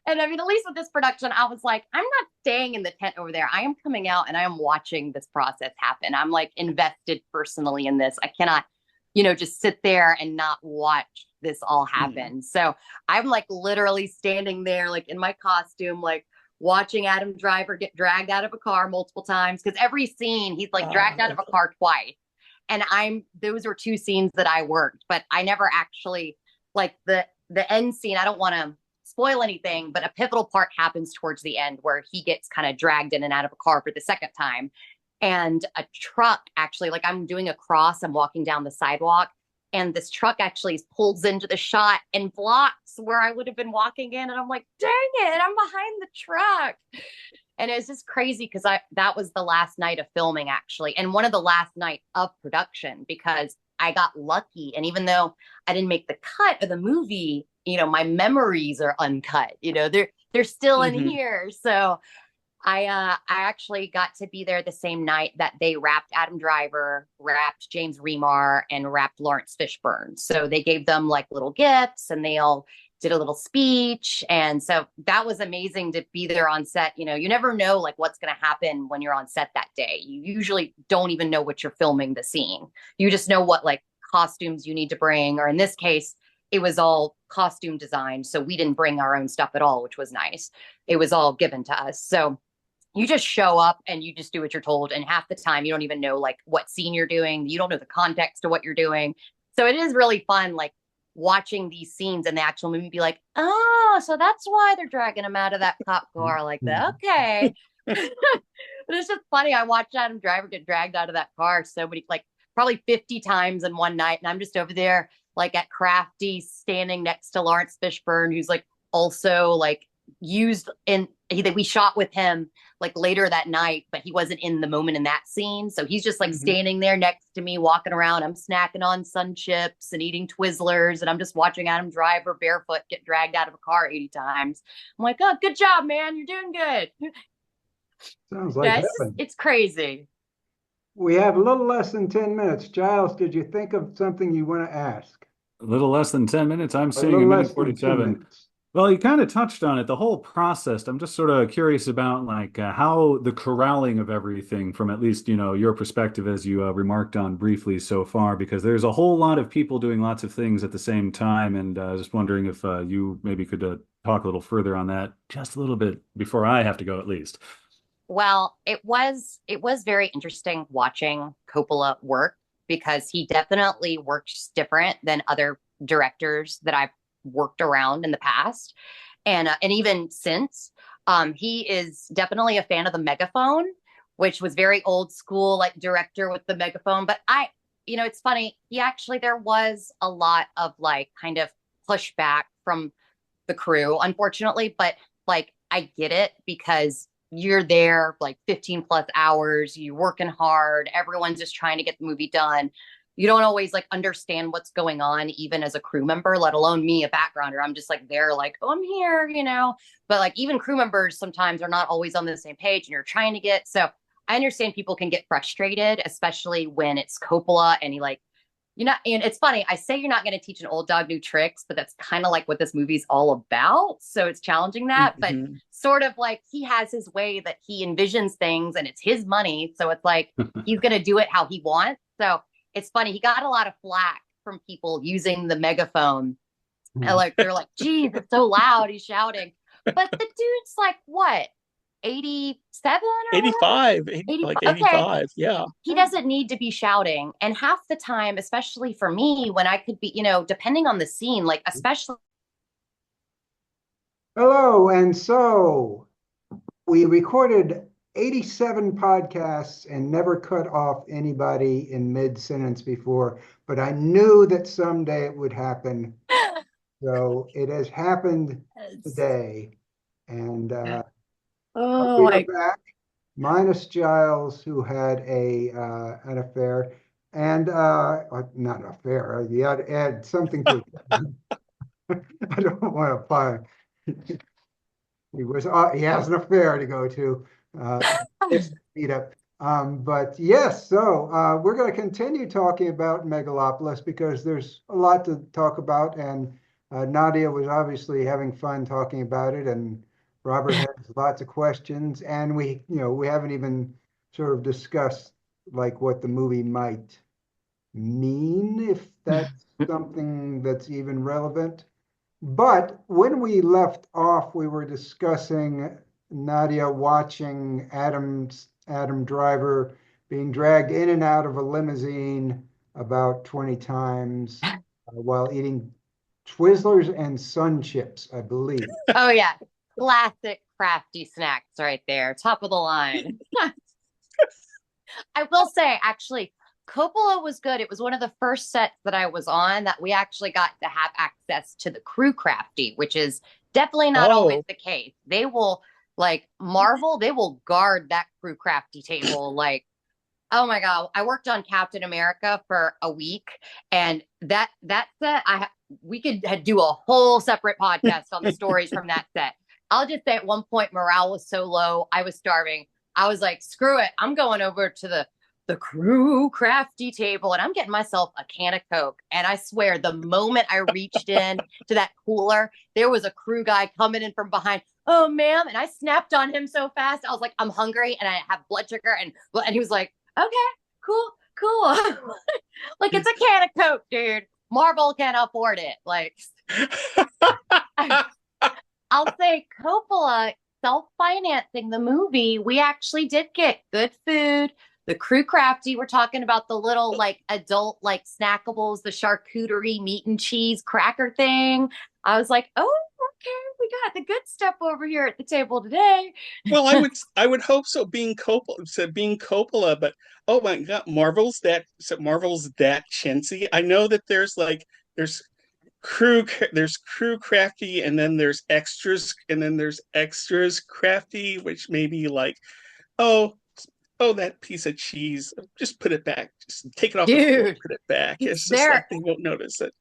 Speaker 2: And I mean, at least with this production, I was like, I'm not staying in the tent over there. I am coming out and I am watching this process happen. I'm like invested personally in this. I cannot, just sit there and not watch this all happen. So I'm like literally standing there, like in my costume, like watching Adam Driver get dragged out of a car multiple times. Because every scene he's like dragged out of a car twice. And those were 2 scenes that I worked, but I never actually, like the end scene, I don't want to spoil anything, but a pivotal part happens towards the end where he gets kind of dragged in and out of a car for the second time. And a truck actually, like, I'm doing a cross, I'm walking down the sidewalk, and this truck actually pulls into the shot and blocks where I would have been walking in. And I'm like, dang it, I'm behind the truck. And it was just crazy because that was the last night of filming, actually, and one of the last night of production, because I got lucky. And even though I didn't make the cut of the movie, my memories are uncut. They're still in here. So I actually got to be there the same night that they wrapped Adam Driver, wrapped James Remar, and wrapped Lawrence Fishburne. So they gave them like little gifts, and they all did a little speech. And so that was amazing to be there on set. You never know like what's going to happen when you're on set that day. You usually don't even know what you're filming the scene. You just know what like costumes you need to bring, or in this case, it was all costume design. So we didn't bring our own stuff at all, which was nice. It was all given to us. So you just show up and you just do what you're told. And half the time you don't even know like what scene you're doing. You don't know the context of what you're doing. So it is really fun, like watching these scenes in the actual movie, be like, oh, so that's why they're dragging him out of that cop car like that. Okay. But it's just funny. I watched Adam Driver get dragged out of that car so many, like probably 50 times in one night. And I'm just over there like at Crafty standing next to Lawrence Fishburne, who's like also like used in, we shot with him like later that night, but he wasn't in the moment in that scene. So he's just like standing there next to me, walking around. I'm snacking on Sun Chips and eating Twizzlers, and I'm just watching Adam Driver barefoot get dragged out of a car 80 times. I'm like, oh, good job, man. You're doing good.
Speaker 1: Sounds like heaven.
Speaker 2: It's crazy.
Speaker 1: We have a little less than 10 minutes. Giles, did you think of something you want to ask?
Speaker 3: A little less than 10 minutes. I'm
Speaker 1: A
Speaker 3: seeing
Speaker 1: little
Speaker 3: a
Speaker 1: less
Speaker 3: minute
Speaker 1: than 2
Speaker 3: 47.
Speaker 1: minutes.
Speaker 3: Well, you kind of touched on it, the whole process. I'm just sort of curious about like how the corralling of everything from at least, your perspective as you remarked on briefly so far, because there's a whole lot of people doing lots of things at the same time. And just wondering if you maybe could talk a little further on that just a little bit before I have to go at least.
Speaker 2: Well, it was very interesting watching Coppola work, because he definitely works different than other directors that I've worked around in the past, and even since. He is definitely a fan of the megaphone, which was very old school, like director with the megaphone. But it's funny, there was a lot of like kind of pushback from the crew, unfortunately, but like I get it, because you're there like 15 plus hours, you're working hard, everyone's just trying to get the movie done. You don't always like understand what's going on, even as a crew member, let alone me, a backgrounder. I'm just like there, like, oh, I'm here, but like even crew members sometimes are not always on the same page, and you're trying to get. So I understand people can get frustrated, especially when it's Coppola and and it's funny. I say you're not going to teach an old dog new tricks, but that's kind of like what this movie's all about. So it's challenging that, but sort of like he has his way that he envisions things, and it's his money. So it's like, he's going to do it how he wants. So it's funny. He got a lot of flack from people using the megaphone. And like, they're like, geez, it's so loud. He's shouting. But the dude's like, what? 87 or
Speaker 5: 85, like
Speaker 2: 85. Okay.
Speaker 5: 85. Yeah.
Speaker 2: He doesn't need to be shouting. And half the time, especially for me, when I could be, depending on the scene, like especially.
Speaker 1: Hello, and so we recorded 87 podcasts and never cut off anybody in mid-sentence before, but I knew that someday it would happen. So it has happened today. And we are back, minus Giles, who had an affair, and not an affair, he had something to I don't want to find. He has an affair to go to. Meet up. But yes, so we're going to continue talking about Megalopolis because there's a lot to talk about, and Nadia was obviously having fun talking about it, and Robert has lots of questions, and we haven't even sort of discussed like what the movie might mean, if that's something that's even relevant. But when we left off, we were discussing Nadia watching Adam Driver being dragged in and out of a limousine about 20 times while eating Twizzlers and Sun Chips, I believe.
Speaker 2: Oh, yeah. Classic crafty snacks right there. Top of the line. I will say, actually, Coppola was good. It was one of the first sets that I was on that we actually got to have access to the crew crafty, which is definitely not always the case. They will, like Marvel, they will guard that crew crafty table. Like, oh my God, I worked on Captain America for a week, and that set, we could do a whole separate podcast on the stories from that set. I'll just say at one point, morale was so low, I was starving. I was like, screw it. I'm going over to the crew crafty table, and I'm getting myself a can of Coke. And I swear, the moment I reached in to that cooler, there was a crew guy coming in from behind. Oh, ma'am. And I snapped on him so fast. I was like, I'm hungry and I have blood sugar. And he was like, okay, cool. Like, it's a can of Coke, dude. Marvel can afford it. Like, I'll say Coppola self-financing the movie. We actually did get good food. The crew crafty, we're talking about the little like adult like snackables, the charcuterie meat and cheese cracker thing. I was like, oh, okay, we got the good stuff over here at the table today.
Speaker 5: Well, I would hope so, being Coppola, but oh my God, Marvel's that chintzy. I know that there's crew crafty, and then there's extras crafty, which may be like, oh, that piece of cheese, just put it back, just take it off the floor, put it back. It's just like they won't notice it.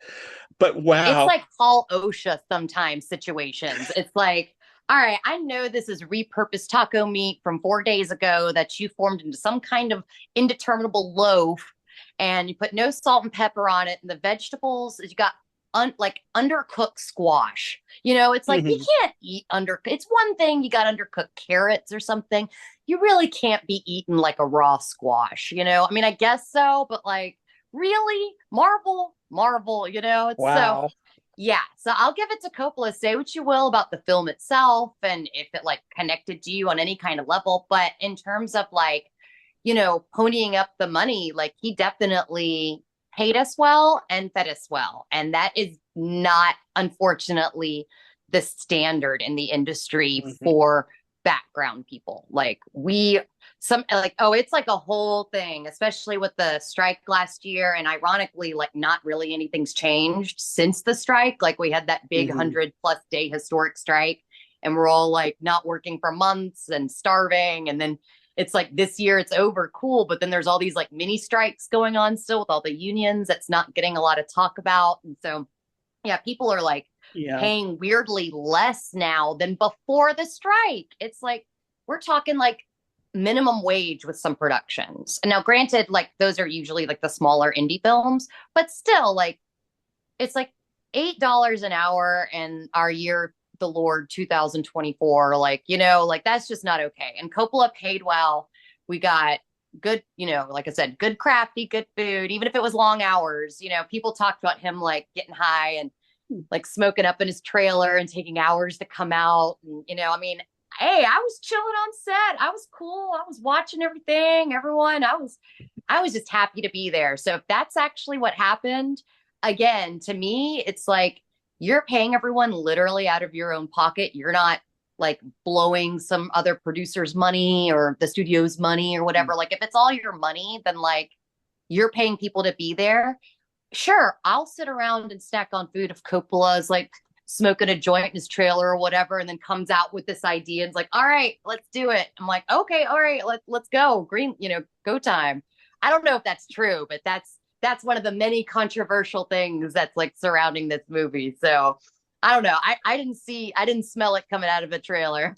Speaker 5: But wow,
Speaker 2: it's like Paul OSHA sometimes situations. It's like, all right, I know this is repurposed taco meat from 4 days ago that you formed into some kind of indeterminable loaf, and you put no salt and pepper on it, and the vegetables, you got like undercooked squash. It's like, you can't eat it's one thing, you got undercooked carrots or something. You really can't be eating like a raw squash, I mean, I guess so, but like, really? Marvel, it's
Speaker 5: wow.
Speaker 2: So, yeah. So I'll give it to Coppola. Say what you will about the film itself and if it like connected to you on any kind of level, but in terms of like, ponying up the money, like he definitely paid us well and fed us well. And that is not, unfortunately, the standard in the industry for background people. Like it's like a whole thing, especially with the strike last year. And ironically, like not really anything's changed since the strike. Like we had that big 100+ day historic strike, and we're all like not working for months and starving. And then it's like this year it's over, cool. But then there's all these like mini strikes going on still with all the unions that's not getting a lot of talk about. And so, yeah, people are like paying weirdly less now than before the strike. It's like, we're talking like minimum wage with some productions. And now granted, like those are usually like the smaller indie films, but still like, it's like $8 an hour in our year, the Lord 2024, like, like that's just not okay. And Coppola paid well. We got good, like I said, good crafty, good food, even if it was long hours. People talked about him like getting high and like smoking up in his trailer and taking hours to come out. And, I mean, hey, I was chilling on set. I was cool. I was watching everything, everyone. I was just happy to be there. So if that's actually what happened, again, to me, it's like you're paying everyone literally out of your own pocket. You're not like blowing some other producer's money or the studio's money or whatever. Like if it's all your money, then like you're paying people to be there. Sure, I'll sit around and snack on food if Coppola is like smoking a joint in his trailer or whatever, and then comes out with this idea and it's like, all right, let's do it. I'm like, okay, all right, let's go. Green, go time. I don't know if that's true, but that's one of the many controversial things that's like surrounding this movie. So I don't know. I didn't smell it coming out of a trailer.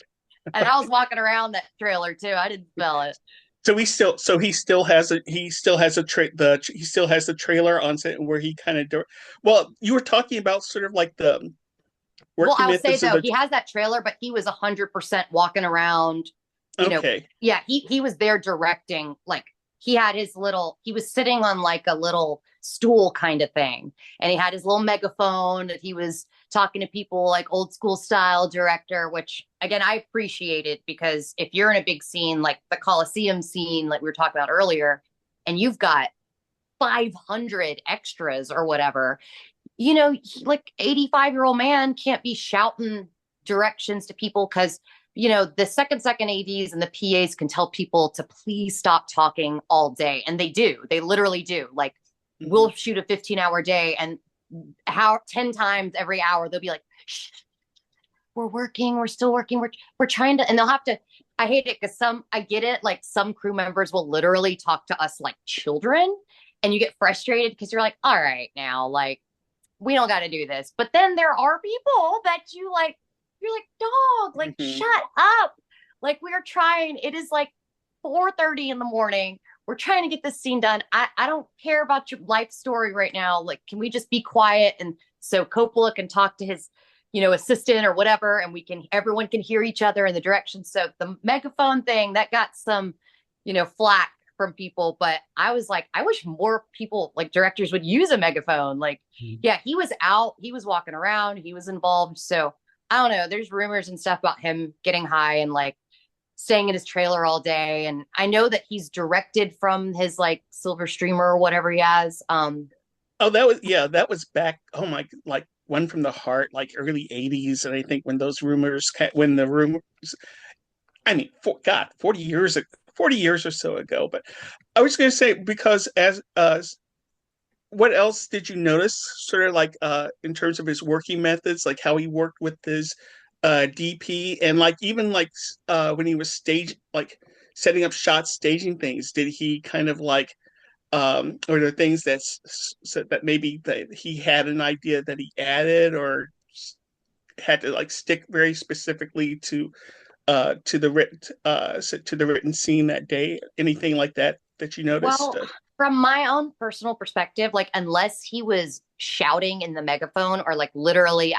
Speaker 2: And I was walking around that trailer too. I didn't smell it.
Speaker 5: So he still has the trailer on set where he kind of well, you were talking about sort of like the
Speaker 2: well, I'll say though, he has that trailer, but he was 100% walking around. Yeah, he was there directing. Like he was sitting on like a little stool kind of thing, and he had his little megaphone that he was talking to people like old school style director, which again, I appreciated, because if you're in a big scene, like the Coliseum scene, like we were talking about earlier, and you've got 500 extras or whatever, like 85-year-old man can't be shouting directions to people, because the second ADs and the PAs can tell people to please stop talking all day. And they literally do. Like we'll shoot a 15-hour day, and 10 times every hour, they'll be like, shh, we're still working. We're trying to, and they'll have to, I hate it because I get it. Like some crew members will literally talk to us like children, and you get frustrated because you're like, all right, now, like, we don't got to do this. But then there are people that you're like, dog, like, shut up. Like we're trying, it is like 4:30 in the morning. We're trying to get this scene done. I don't care about your life story right now. Like, can we just be quiet? And so Coppola can talk to his, assistant or whatever, and everyone can hear each other in the direction. So the megaphone thing, that got some, flack from people, but I was like, I wish more people, like directors, would use a megaphone. Like, yeah, he was out, he was walking around, he was involved. So I don't know, there's rumors and stuff about him getting high and like staying in his trailer all day. And I know that he's directed from his like silver streamer or whatever he has.
Speaker 5: That was back. Oh my, like One from the Heart, like early 80s. And I think when the rumors, I mean, 40 years or so ago. But I was going to say, because what else did you notice, sort of like in terms of his working methods, like how he worked with his DP, and like even like when he was setting up shots, staging things, did he kind of like or the things that maybe that he had an idea that he added, or had to like stick very specifically to the written scene that day? Anything like that you noticed?
Speaker 2: Well, from my own personal perspective, like unless he was shouting in the megaphone, or like literally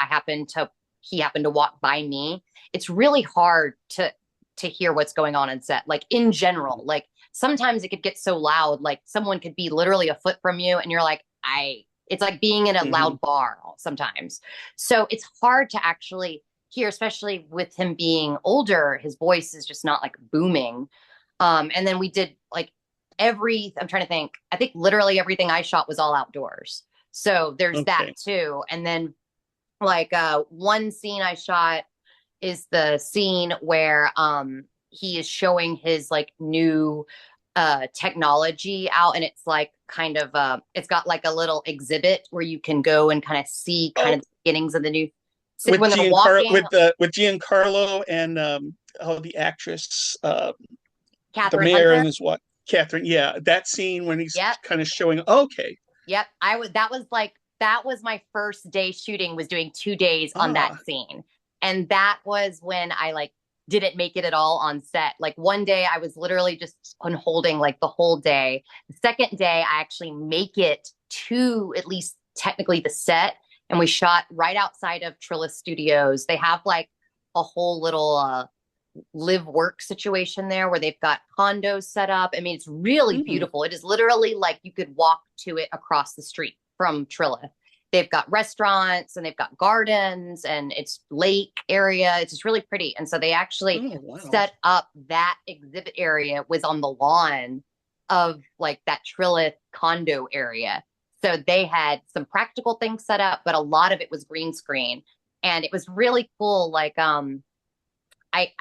Speaker 2: he happened to walk by me, it's really hard to hear what's going on set. Like in general, like sometimes it could get so loud, like someone could be literally a foot from you and you're like, it's like being in a loud bar sometimes. So it's hard to actually hear, especially with him being older, his voice is just not like booming. And then we did like I'm trying to think, I think literally everything I shot was all outdoors. So there's that too. And then like one scene I shot is the scene where he is showing his like new technology out, and it's like kind of it's got like a little exhibit where you can go and kind of see kind of the beginnings of the new
Speaker 5: with Giancarlo and the actress
Speaker 2: Catherine
Speaker 5: the mayor
Speaker 2: Hunter.
Speaker 5: and his what Catherine, that scene when he's kind of showing that was my first day shooting, was doing 2 days on that scene. And that was when I like didn't make it at all on set. Like one day I was literally just on holding like the whole day. The second day I actually make it to at least technically the set, and we shot right outside of Trilla Studios. They have like a whole little live work situation there where they've got condos set up. I mean, it's really beautiful. It is literally like you could walk to it across the street from Trilla.
Speaker 2: they've got restaurants and they've got gardens and it's lake area. It's just really pretty. And so they actually set up that exhibit area was on the lawn of like that Trilith condo area. So they had some practical things set up, but a lot of it was green screen. And it was really cool. Like, I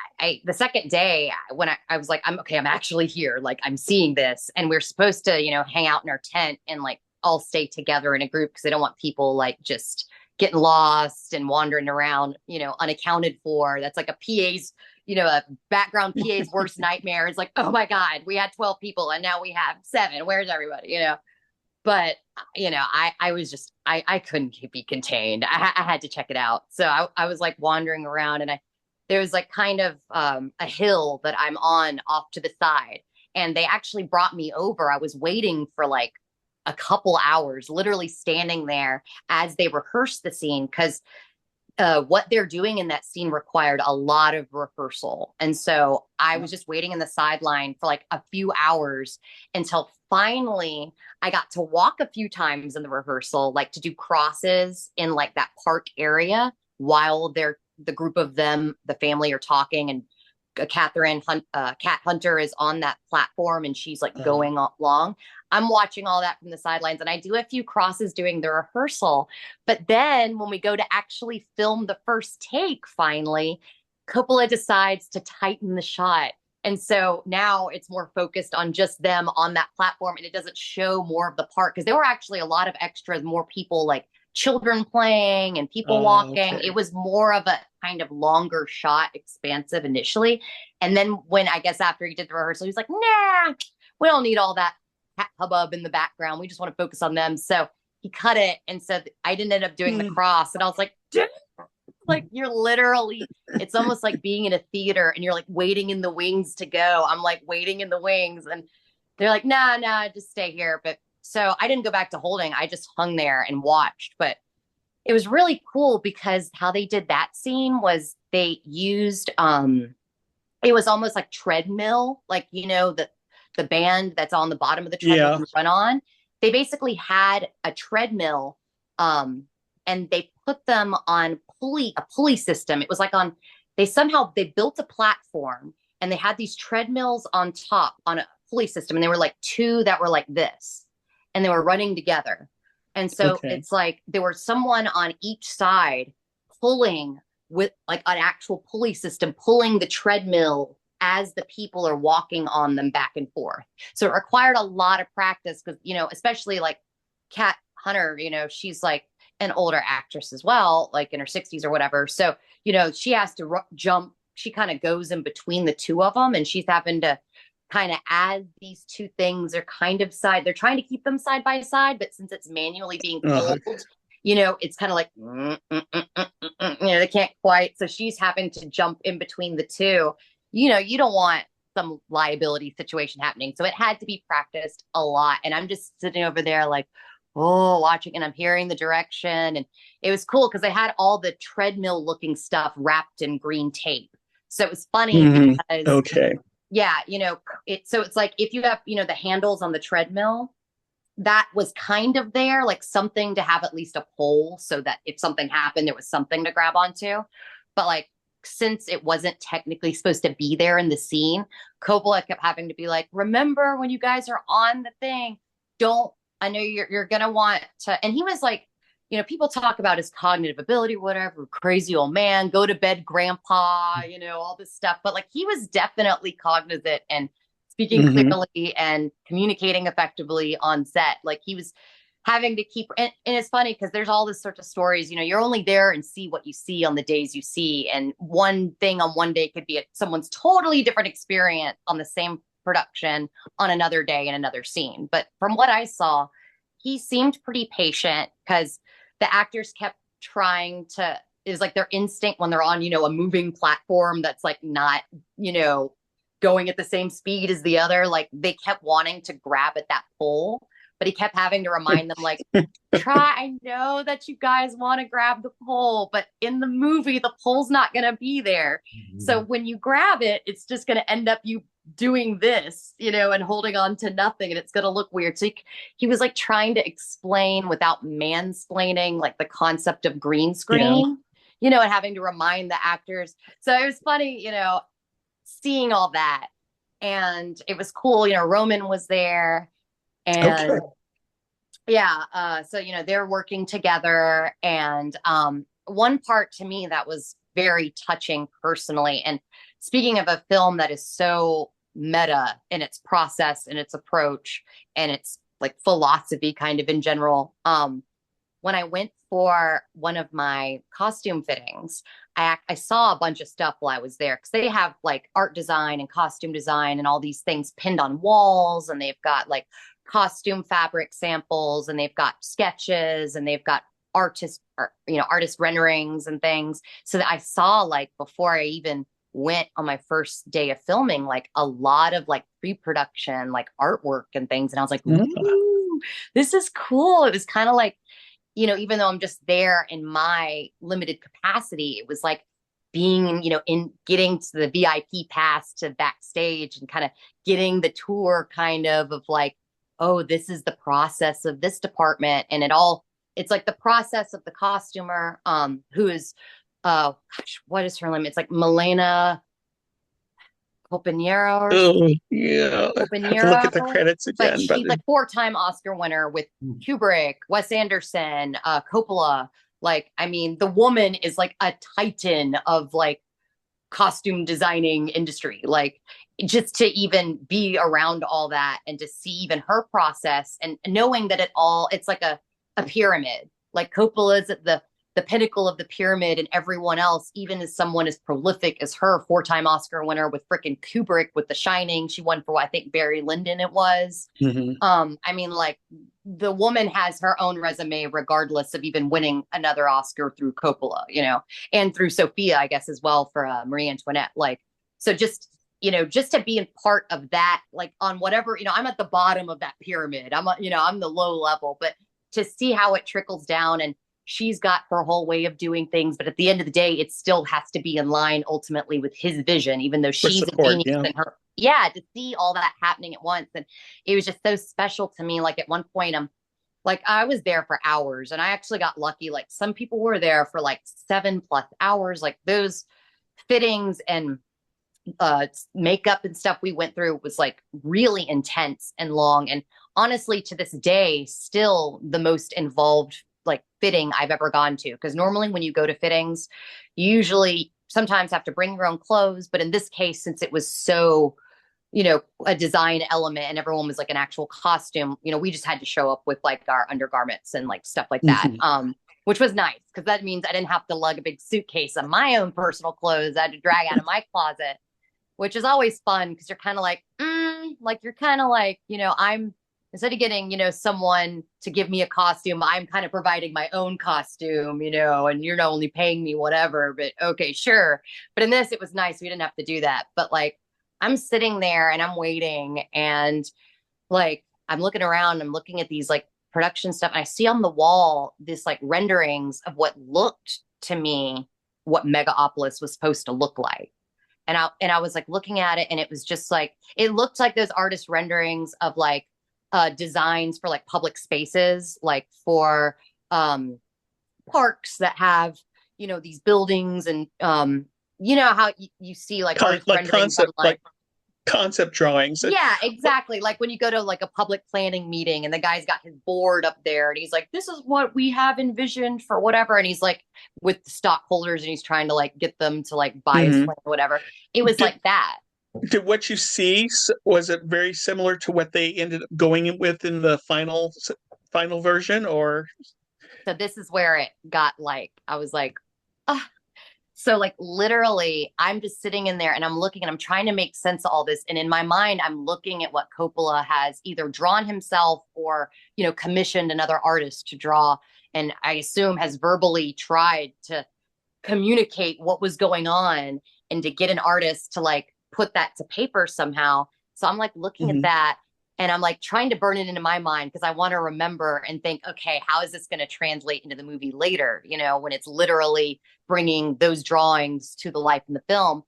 Speaker 2: the second day when I was like, I'm actually here. Like I'm seeing this, and we're supposed to, hang out in our tent and like all stay together in a group because they don't want people like just getting lost and wandering around, unaccounted for. That's like a PA's, a background PA's worst nightmare. It's like, oh my God, we had 12 people and now we have 7. Where's everybody? But I was just I couldn't be contained. I had to check it out. So I was like wandering around, and there was like kind of a hill that I'm on off to the side, and they actually brought me over. I was waiting for like a couple hours, literally standing there as they rehearsed the scene, because what they're doing in that scene required a lot of rehearsal. And so I was just waiting in the sideline for like a few hours until finally I got to walk a few times in the rehearsal, like to do crosses in like that park area while the group of them, the family, are talking, and Cat Hunter is on that platform and she's like going along. I'm watching all that from the sidelines, and I do a few crosses doing the rehearsal. But then when we go to actually film the first take, finally, Coppola decides to tighten the shot. And so now it's more focused on just them on that platform, and it doesn't show more of the park, because there were actually a lot of extras, more people like children playing and people walking. Okay. It was more of a kind of longer shot, expansive initially. And then when I guess after he did the rehearsal, he was like, nah, we don't need all that hubbub in the background. We just want to focus on them. So he cut it. And so I didn't end up doing the cross. And I was like, like you're literally, it's almost like being in a theater and you're like waiting in the wings to go. I'm like waiting in the wings, and they're like, nah, just stay here. But so I didn't go back to holding. I just hung there and watched. But it was really cool because how they did that scene was they used, it was almost like treadmill, like, the band that's on the bottom of the treadmill you run on. They basically had a treadmill, and they put them on a pulley system. It was like they built a platform, and they had these treadmills on top on a pulley system. And they were like 2 that were like this, and they were running together. And so it's like there was someone on each side pulling with like an actual pulley system, pulling the treadmill as the people are walking on them back and forth. So it required a lot of practice because, especially like Cat Hunter, she's like an older actress as well, like in her 60s or whatever. So, she has to jump. She kind of goes in between the 2 of them, and she's having to kind of as these 2 things are kind of they're trying to keep them side by side, but since it's manually being pulled, it's kind of like, they can't quite. So she's having to jump in between the 2. You don't want some liability situation happening. So it had to be practiced a lot. And I'm just sitting over there like, watching, and I'm hearing the direction. And it was cool because they had all the treadmill looking stuff wrapped in green tape. So it was funny because yeah, it's like if you have, the handles on the treadmill, that was kind of there, like something to have at least a pole so that if something happened, there was something to grab onto. But like, since it wasn't technically supposed to be there in the scene, Coppola kept having to be like, remember when you guys are on the thing, I know you're going to want to. And he was like, people talk about his cognitive ability, whatever, crazy old man, go to bed, grandpa, all this stuff. But like, he was definitely cognizant and speaking clearly and communicating effectively on set. Like he was having to keep, and it's funny because there's all this sort of stories, you're only there and see what you see on the days you see. And one thing on one day could be someone's totally different experience on the same production on another day in another scene. But from what I saw, he seemed pretty patient because the actors kept trying to, it was like their instinct when they're on, a moving platform that's like not, going at the same speed as the other, like they kept wanting to grab at that pole, but he kept having to remind them like, I know that you guys want to grab the pole, but in the movie, the pole's not going to be there. So when you grab it, it's just going to end up you doing this, and holding on to nothing, and it's going to look weird. So he was like trying to explain without mansplaining, like the concept of green screen, and having to remind the actors. So it was funny, seeing all that. And it was cool, Roman was there, and
Speaker 1: Okay.
Speaker 2: yeah, so they're working together. And one part to me that was very touching personally, and speaking of a film that is so meta in its process and its approach and its like philosophy kind of in general, when I went for one of my costume fittings, I saw a bunch of stuff while I was there, because they have like art design and costume design and all these things pinned on walls, and they've got like costume fabric samples, and they've got sketches, and they've got artist renderings and things. So that I saw, like, before I even went on my first day of filming, like a lot of like pre-production, like artwork and things. And I was like, ooh, this is cool. It was kind of like, even though I'm just there in my limited capacity, it was like being, in getting to the VIP pass to backstage and kind of getting the tour kind of like, oh, this is the process of this department. And it's like the process of the costumer, who is, what is her name? It's like Milena Copinero or
Speaker 5: Oh, yeah. I have to look at the credits
Speaker 2: but
Speaker 5: again.
Speaker 2: she's like 4-time Oscar winner with Kubrick, Wes Anderson, Coppola. Like, I mean, the woman is like a titan of like costume designing industry. Like, just to even be around all that and to see even her process, and knowing that it's like a pyramid. Like, Coppola's at the pinnacle of the pyramid, and everyone else, even as someone as prolific as her, 4-time Oscar winner with frickin' Kubrick with The Shining. She won for, I think, Barry Lyndon it was. I mean, like, the woman has her own resume regardless of even winning another Oscar through Coppola, and through Sophia, I guess, as well, for Marie Antoinette. Like, so just to be a part of that, like, on whatever, I'm at the bottom of that pyramid. I'm the low level, but to see how it trickles down, and she's got her whole way of doing things, but at the end of the day, it still has to be in line ultimately with his vision, even though she's a genius. And her, to see all that happening at once. And it was just so special to me. Like, at one point, I was there for hours, and I actually got lucky. Like, some people were there for like 7+ hours. Like, those fittings and makeup and stuff we went through was like really intense and long. And honestly, to this day, still the most involved like fitting I've ever gone to. Because normally when you go to fittings, you usually sometimes have to bring your own clothes. But in this case, since it was so, a design element and everyone was like an actual costume, we just had to show up with like our undergarments and like stuff like that. Which was nice, because that means I didn't have to lug a big suitcase of my own personal clothes I had to drag out of my closet, which is always fun, because you're kind of like, I'm, instead of getting, someone to give me a costume, I'm kind of providing my own costume, and you're not only paying me whatever, but okay, sure. But in this, it was nice. We didn't have to do that. But like, I'm sitting there and I'm waiting, and like, I'm looking around, I'm looking at these like production stuff, and I see on the wall this like renderings of what looked to me what Megapodopolis was supposed to look like. And I was like looking at it, and it was just like, it looked like those artist renderings of like designs for like public spaces, like for parks that have, these buildings, and how you see like artist renderings online.
Speaker 5: Concept drawings.
Speaker 2: Yeah, exactly. Like when you go to like a public planning meeting, and the guy's got his board up there, and he's like, this is what we have envisioned for whatever. And he's like with the stockholders, and he's trying to like get them to like buy his plan or whatever. It was like that.
Speaker 5: Did what you see, was it very similar to what they ended up going with in the final version, or?
Speaker 2: So this is where it got like, I was like, oh. So like literally I'm just sitting in there, and I'm looking, and I'm trying to make sense of all this. And in my mind, I'm looking at what Coppola has either drawn himself or, commissioned another artist to draw. And I assume has verbally tried to communicate what was going on, and to get an artist to like put that to paper somehow. So I'm like looking at that, and I'm like trying to burn it into my mind, because I want to remember and think, okay, how is this going to translate into the movie later? When it's literally bringing those drawings to the life in the film.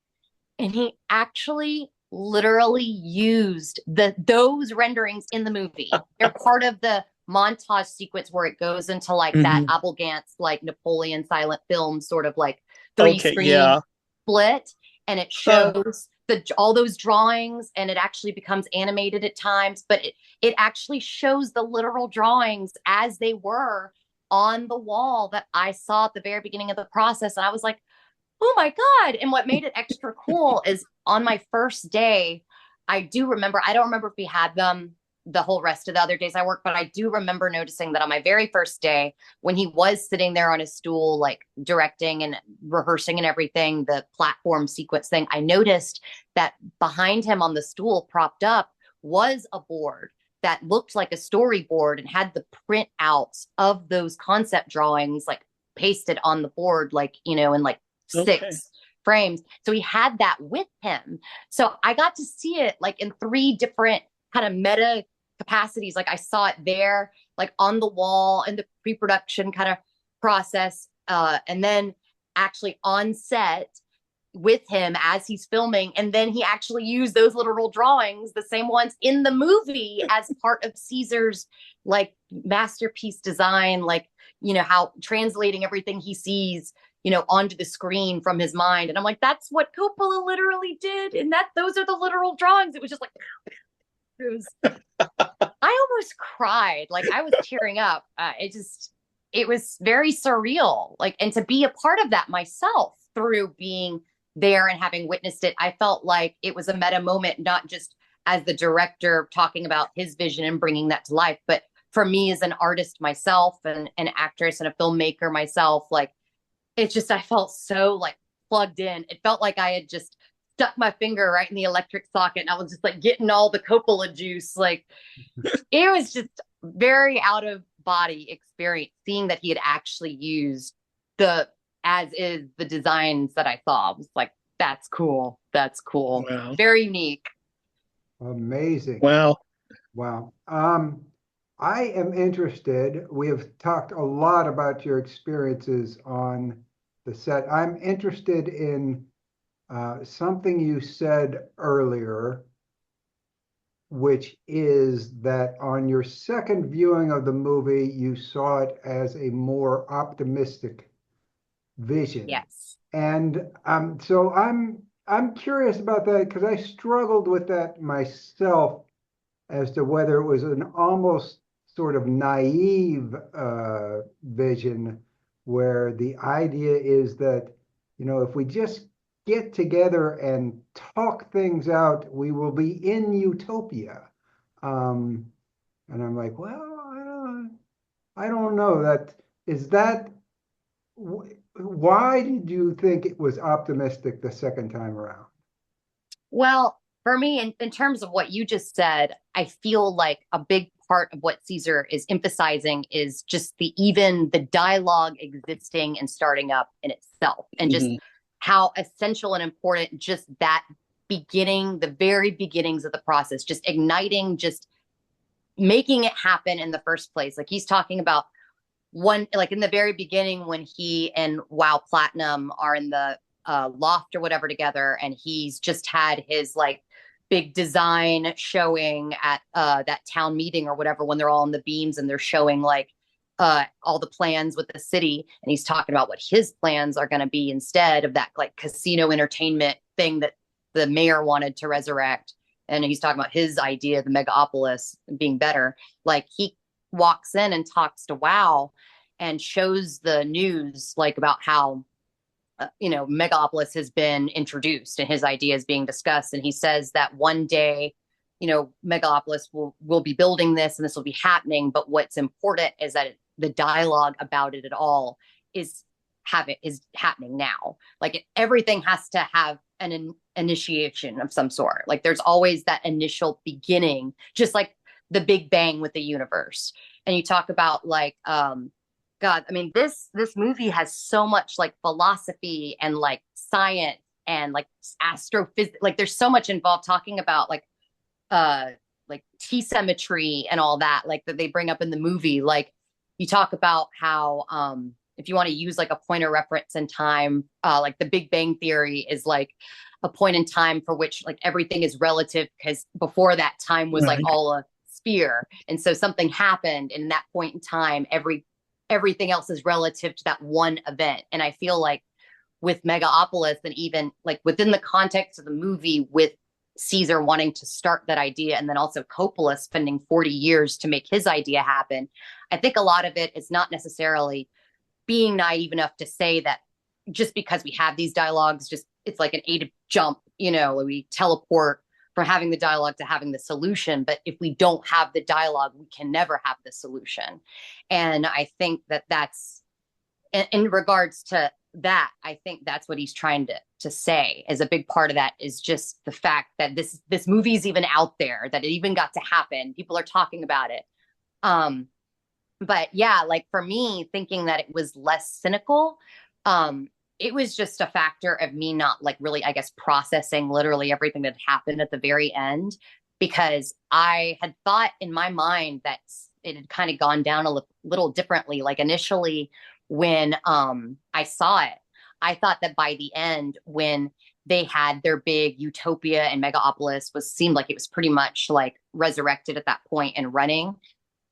Speaker 2: And he actually literally used those renderings in the movie. They're part of the montage sequence where it goes into like that Abelgance, like Napoleon silent film sort of like three-screen split, and it shows all those drawings, and it actually becomes animated at times, but it actually shows the literal drawings as they were on the wall that I saw at the very beginning of the process. And I was like, oh my God. And what made it extra cool is on my first day, I don't remember if we had them the whole rest of the other days I worked, but I do remember noticing that on my very first day, when he was sitting there on his stool, like directing and rehearsing and everything, the platform sequence thing, I noticed that behind him on the stool propped up was a board that looked like a storyboard and had the printouts of those concept drawings like pasted on the board, like, you know, in like 6 frames. So he had that with him. So I got to see it like in 3 different kind of meta capacities. Like I saw it there, like on the wall in the pre-production kind of process. And then actually on set with him as he's filming. And then he actually used those literal drawings, the same ones in the movie as part of Caesar's like masterpiece design, like, you know, how translating everything he sees, you know, onto the screen from his mind. And I'm like, that's what Coppola literally did. And those are the literal drawings. It was just like, I almost cried. Like I was tearing up. It was very surreal. Like, and to be a part of that myself through being there and having witnessed it, I felt like it was a meta moment, not just as the director talking about his vision and bringing that to life, but for me as an artist myself and an actress and a filmmaker myself, like it's just, I felt so like plugged in. It felt like I had just stuck my finger right in the electric socket and I was just like getting all the Coppola juice. Like it was just very out of body experience seeing that he had actually used the designs that I saw. I was like, that's cool. That's cool.
Speaker 5: Wow.
Speaker 2: Very unique.
Speaker 1: Amazing.
Speaker 5: Wow.
Speaker 1: Wow. I am interested. We have talked a lot about your experiences on the set. I'm interested in something you said earlier, which is that on your second viewing of the movie, you saw it as a more optimistic vision.
Speaker 2: Yes.
Speaker 1: And so I'm curious about that because I struggled with that myself as to whether it was an almost sort of naive vision where the idea is that, you know, if we just get together and talk things out, we will be in utopia. And I'm like, well, I don't know. Why did you think it was optimistic the second time around?
Speaker 2: Well, for me, in terms of what you just said, I feel like a big part of what Caesar is emphasizing is just the dialogue existing and starting up in itself, and just how essential and important just that beginning, the very beginnings of the process, just igniting, just making it happen in the first place. Like he's talking about like in the very beginning when he and Wow Platinum are in the loft or whatever together, and he's just had his like big design showing at that town meeting or whatever, when they're all on the beams and they're showing like all the plans with the city, and he's talking about what his plans are going to be instead of that like casino entertainment thing that the mayor wanted to resurrect. And he's talking about his idea of the Megapodopolis being better. Like he walks in and talks to Wow and shows the news like about how Megalopolis has been introduced and his idea is being discussed. And he says that one day, Megalopolis will be building this and this will be happening. But what's important is that the dialogue about it at all is happening now. Like everything has to have an initiation of some sort. Like there's always that initial beginning, just like the Big Bang with the universe. And you talk about like, God, I mean, this movie has so much like philosophy and like science and like astrophysics. Like there's so much involved talking about like T-symmetry and all that, like that they bring up in the movie. Like you talk about how if you want to use like a point of reference in time, like the Big Bang Theory is like a point in time for which like everything is relative, because before that time was like
Speaker 5: Right.
Speaker 2: all a sphere. And so something happened in that point in time, everything else is relative to that one event. And I feel like with Megapodopolis, and even like within the context of the movie, with Caesar wanting to start that idea, and then also Coppola spending 40 years to make his idea happen, I think a lot of it is not necessarily being naive enough to say that just because we have these dialogues, just it's like an A to jump, we teleport from having the dialogue to having the solution. But if we don't have the dialogue, we can never have the solution. And I think that that's in regards to that, I think that's what he's trying to say. As a big part of that is just the fact that this movie is even out there, that it even got to happen. People are talking about it. But yeah, like for me, thinking that it was less cynical, it was just a factor of me not like really, I guess, processing literally everything that happened at the very end, because I had thought in my mind that it had kind of gone down a little differently. Like initially when I saw it, I thought that by the end, when they had their big utopia and Megapodopolis seemed like it was pretty much like resurrected at that point and running,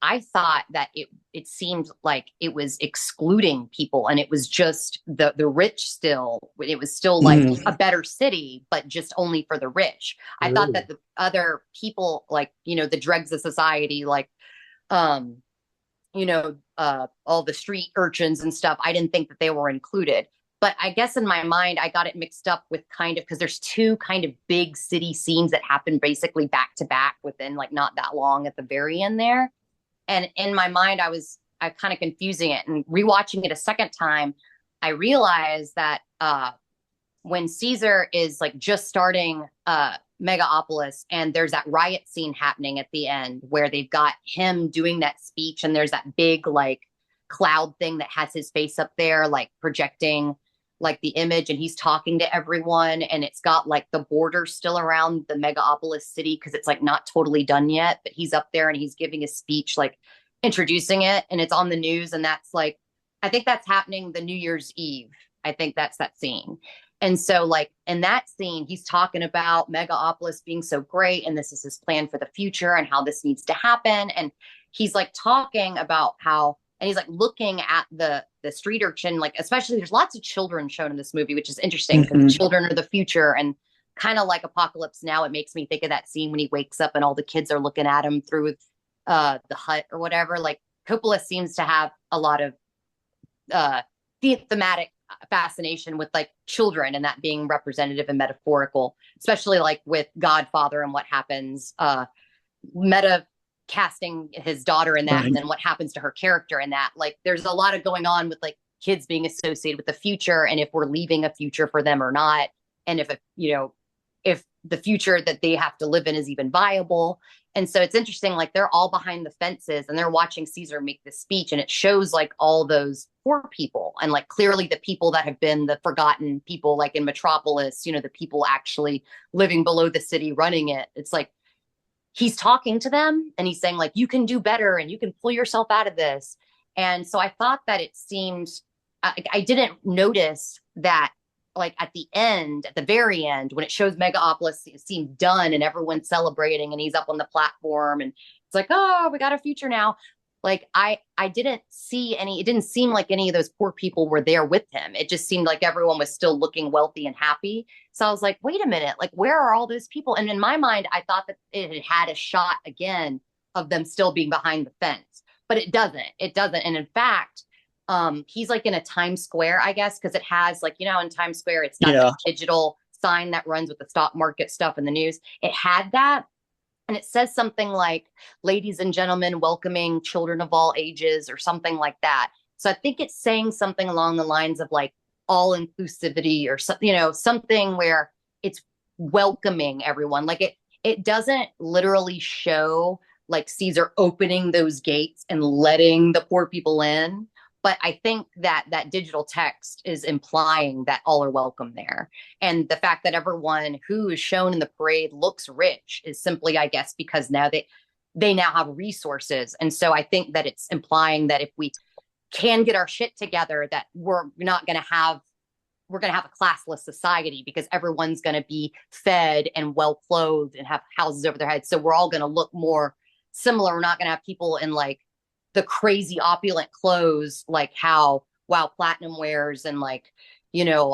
Speaker 2: I thought that it seemed like it was excluding people, and it was just the rich still. It was still like a better city, but just only for the rich. I thought that the other people, like, the dregs of society, like, all the street urchins and stuff, I didn't think that they were included. But I guess in my mind, I got it mixed up with because there's two kind of big city scenes that happen basically back to back within like not that long at the very end there. And in my mind, I kind of confusing it, and rewatching it a second time, I realized that when Caesar is like just starting Megapodopolis, and there's that riot scene happening at the end where they've got him doing that speech, and there's that big like cloud thing that has his face up there, like projecting like the image, and he's talking to everyone, and it's got like the border still around the Megapodopolis city because it's like not totally done yet, but he's up there and he's giving a speech like introducing it, and it's on the news. And that's like, I think that's happening the New Year's Eve. I think that's that scene. And so like in that scene, he's talking about Megapodopolis being so great, and this is his plan for the future and how this needs to happen. And he's like talking about how, and he's like looking at the street urchin, like, especially there's lots of children shown in this movie, which is interesting because the children are the future. And kind of like Apocalypse Now, it makes me think of that scene when he wakes up and all the kids are looking at him through the hut or whatever. Like Coppola seems to have a lot of thematic fascination with like children, and that being representative and metaphorical, especially like with Godfather and what happens, casting his daughter in that, right. And then what happens to her character in that. Like there's a lot of going on with like kids being associated with the future, and if we're leaving a future for them or not, and if the future that they have to live in is even viable. And so it's interesting, like they're all behind the fences and they're watching Caesar make this speech, and it shows like all those poor people, and like clearly the people that have been the forgotten people, like in Metropolis, the people actually living below the city running it. It's like he's talking to them and he's saying like, you can do better and you can pull yourself out of this. And so I thought that it seemed, I didn't notice that like at the very end, when it shows Megapodopolis, it seemed done and everyone's celebrating and he's up on the platform and it's like, oh, we got a future now. Like I didn't see it didn't seem like any of those poor people were there with him. It just seemed like everyone was still looking wealthy and happy. So I was like, wait a minute, like where are all those people? And in my mind, I thought that it had a shot again of them still being behind the fence, but it doesn't. And in fact, he's like in a Times Square, I guess, because it has like, in Times Square, it's got the digital sign that runs with the stock market stuff and the news. It had that. And it says something like, ladies and gentlemen, welcoming children of all ages, or something like that. So I think it's saying something along the lines of like all inclusivity, or something where it's welcoming everyone. Like it doesn't literally show like Caesar opening those gates and letting the poor people in. But I think that digital text is implying that all are welcome there. And the fact that everyone who is shown in the parade looks rich is simply, I guess, because now they now have resources. And so I think that it's implying that if we can get our shit together, that we're not going to have we're going to have a classless society because everyone's going to be fed and well clothed and have houses over their heads. So we're all going to look more similar. We're not going to have people in like the crazy opulent clothes, like how Wow Platinum wears, and like, you know,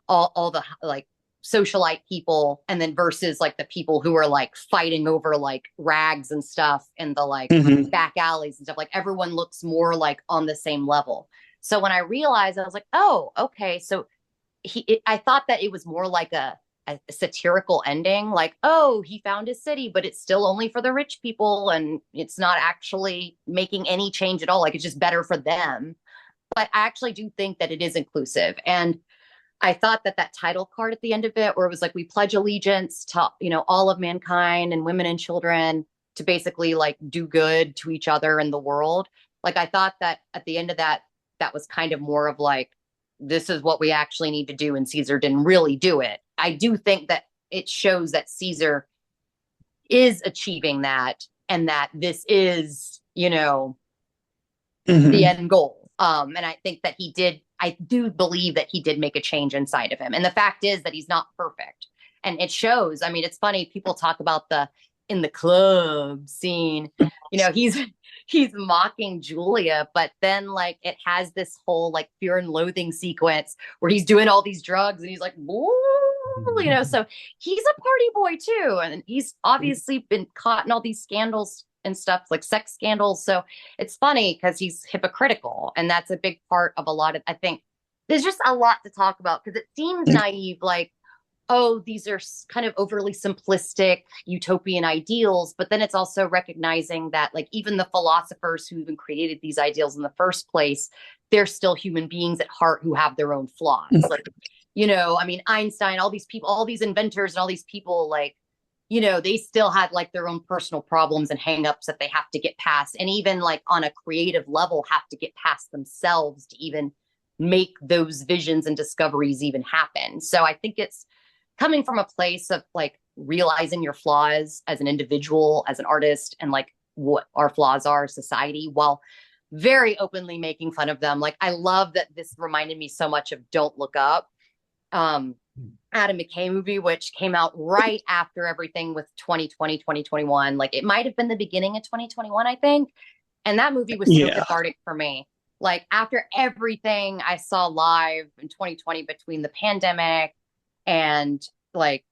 Speaker 2: all the like socialite people, and then versus like the people who are like fighting over like rags and stuff in the like back alleys and stuff. Like everyone looks more like on the same level. So when I realized, I was like, oh, okay. So I thought that it was more like a satirical ending, like, oh, he found his city, but it's still only for the rich people, and it's not actually making any change at all. Like it's just better for them. But I actually do think that it is inclusive. And I thought that that title card at the end of it, where it was like, we pledge allegiance to, you know, all of mankind and women and children to basically like do good to each other and the world. Like, I thought that at the end of that, that was kind of more of like, this is what we actually need to do. And Caesar didn't really do it. I do think that it shows that Caesar is achieving that, and that this is, you know, the end goal. And I think that I do believe that he did make a change inside of him. And the fact is that he's not perfect. And it shows. I mean, it's funny. People talk about in the club scene, you know, he's mocking Julia, but then like it has this whole like Fear and Loathing sequence where he's doing all these drugs and he's like, woo, you know, so he's a party boy too. And he's obviously been caught in all these scandals and stuff, like sex scandals. So it's funny because he's hypocritical. And that's a big part of a lot of, I think there's just a lot to talk about, because it seems naive, like, oh, these are kind of overly simplistic utopian ideals. But then it's also recognizing that like even the philosophers who even created these ideals in the first place, they're still human beings at heart who have their own flaws. Like, you know, I mean, Einstein, all these people, all these inventors and all these people, like, you know, they still had like their own personal problems and hangups that they have to get past. And even like on a creative level, have to get past themselves to even make those visions and discoveries even happen. So I think it's coming from a place of like realizing your flaws as an individual, as an artist, and like what our flaws are as society, while very openly making fun of them. Like, I love that this reminded me so much of Don't Look Up, Adam McKay movie, which came out right after everything with 2020, 2021. Like it might've been the beginning of 2021, I think. And that movie was so cathartic for me. Like after everything I saw live in 2020 between the pandemic and like,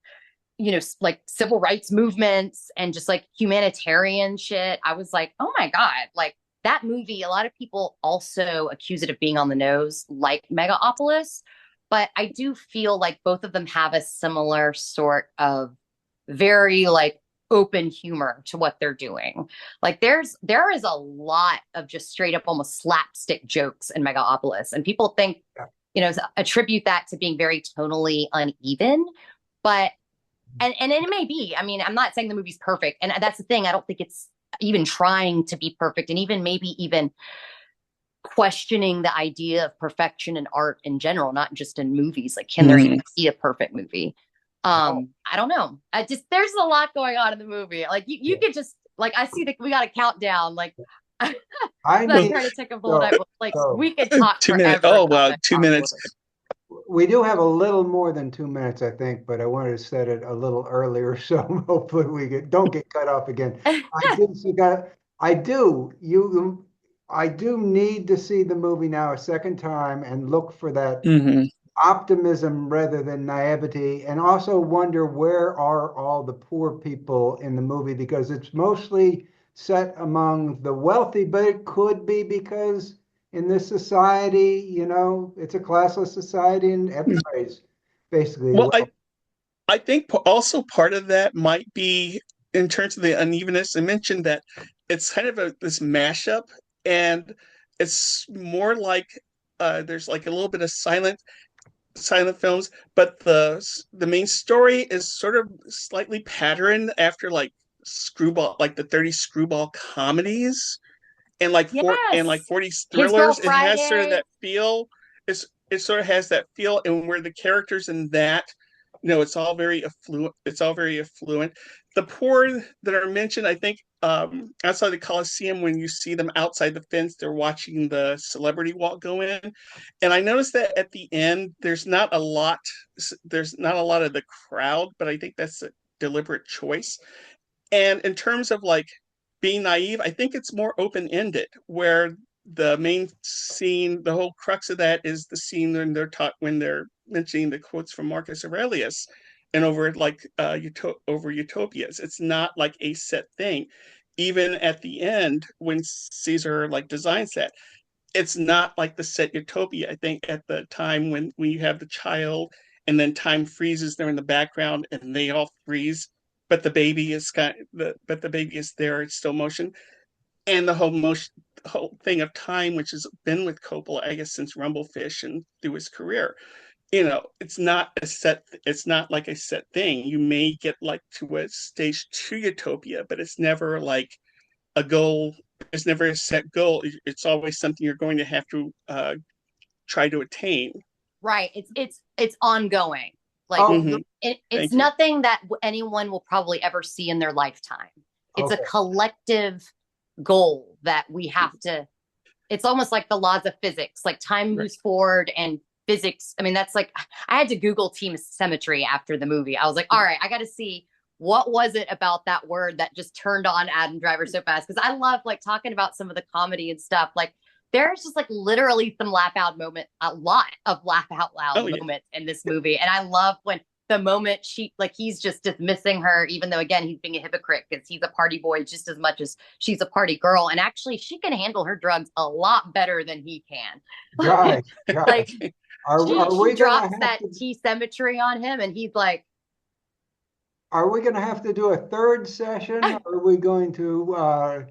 Speaker 2: you know, like civil rights movements and just like humanitarian shit, I was like, oh my God, like that movie, a lot of people also accuse it of being on the nose, like Megapodopolis. But I do feel like both of them have a similar sort of very like open humor to what they're doing. Like there is a lot of just straight up almost slapstick jokes in Megalopolis, and people think, you know, attribute that to being very tonally uneven. But and it may be. I mean, I'm not saying the movie's perfect, and that's the thing. I don't think it's even trying to be perfect, and even questioning the idea of perfection in art in general, not just in movies. Like, can there be a perfect movie? I don't know. There's a lot going on in the movie. Like you could just like, I see that we got a countdown. Like I'm not trying to take a bullet. Like we could talk
Speaker 5: 2
Speaker 2: forever.
Speaker 5: minutes. Oh, wow. 2 minutes.
Speaker 1: We do have a little more than 2 minutes, I think, but I wanted to set it a little earlier, so hopefully we don't get cut off again. I do need to see the movie now a second time and look for that optimism rather than naivety, and also wonder where are all the poor people in the movie, because it's mostly set among the wealthy, but it could be because in this society, you know, it's a classless society and everybody's basically
Speaker 5: well. I think also part of that might be in terms of the unevenness. I mentioned that it's kind of this mashup, and it's more like there's like a little bit of silent films, but the main story is sort of slightly patterned after like screwball, like the 30 screwball comedies and like 40 thrillers. It has sort of that feel. It sort of has that feel, and where the characters in that, you know, it's all very affluent. the poor that are mentioned, I think outside the Coliseum, when you see them outside the fence, they're watching the celebrity walk go in. And I noticed that at the end, there's not a lot of the crowd, but I think that's a deliberate choice. And in terms of like being naive, I think it's more open-ended, where the main scene, the whole crux of that is the scene when they're mentioning the quotes from Marcus Aurelius and over like over utopias. It's not like a set thing. Even at the end, when Caesar like designs that, it's not like the set utopia. I think at the time when you have the child and then time freezes, they're in the background and they all freeze, but the baby is there, it's still motion. And the whole thing of time, which has been with Coppola, I guess, since Rumblefish and through his career, it's not like a set thing. You may get like to a stage 2 utopia, but it's never like a goal. It's never a set goal. It's always something you're going to have to try to attain.
Speaker 2: Right. It's ongoing. Like it's nothing that anyone will probably ever see in their lifetime. It's a collective goal that we have to. It's almost like the laws of physics. Like time moves forward, and physics. I mean, that's like, I had to Google team symmetry after the movie. I was like, all right, I got to see what was it about that word that just turned on Adam Driver so fast. Because I love like talking about some of the comedy and stuff. Like there's just like literally some a lot of laugh out loud moments in this movie. And I love when the moment he's just dismissing her, even though again, he's being a hypocrite because he's a party boy just as much as she's a party girl. And actually she can handle her drugs a lot better than he can.
Speaker 1: Right.
Speaker 2: Like
Speaker 1: she
Speaker 2: drops that T symmetry on him and he's like,
Speaker 1: are we going to have to do a third session? Or are we going to,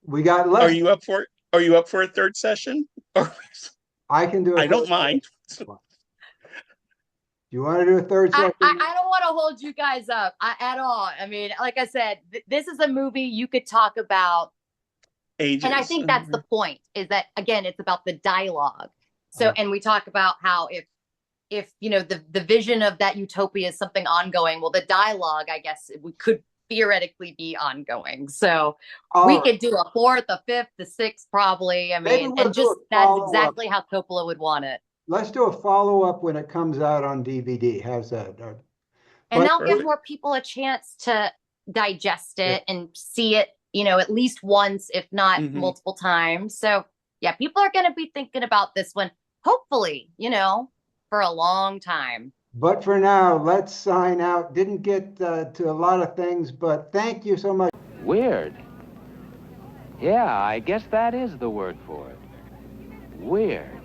Speaker 1: we got less.
Speaker 5: Are you up for a third session?
Speaker 1: I can do it.
Speaker 5: I don't mind.
Speaker 1: Do you want to do a third session?
Speaker 2: I don't want to hold you guys up at all. I mean, like I said, this is a movie you could talk about ages. And I think that's the point, is that, again, it's about the dialogue. So, and we talk about how if the vision of that utopia is something ongoing, well, the dialogue, I guess, we could theoretically be ongoing. So we could do a 4th, a 5th, a 6th, probably. I mean, and just that's exactly how Coppola would want it.
Speaker 1: Let's do a follow-up when it comes out on DVD. How's that?
Speaker 2: And that'll give more people a chance to digest it and see it, at least once, if not multiple times. So yeah, people are going to be thinking about this one, hopefully, for a long time.
Speaker 1: But for now, let's sign out. Didn't get to a lot of things, but thank you so much.
Speaker 6: Weird. Yeah, I guess that is the word for it. Weird.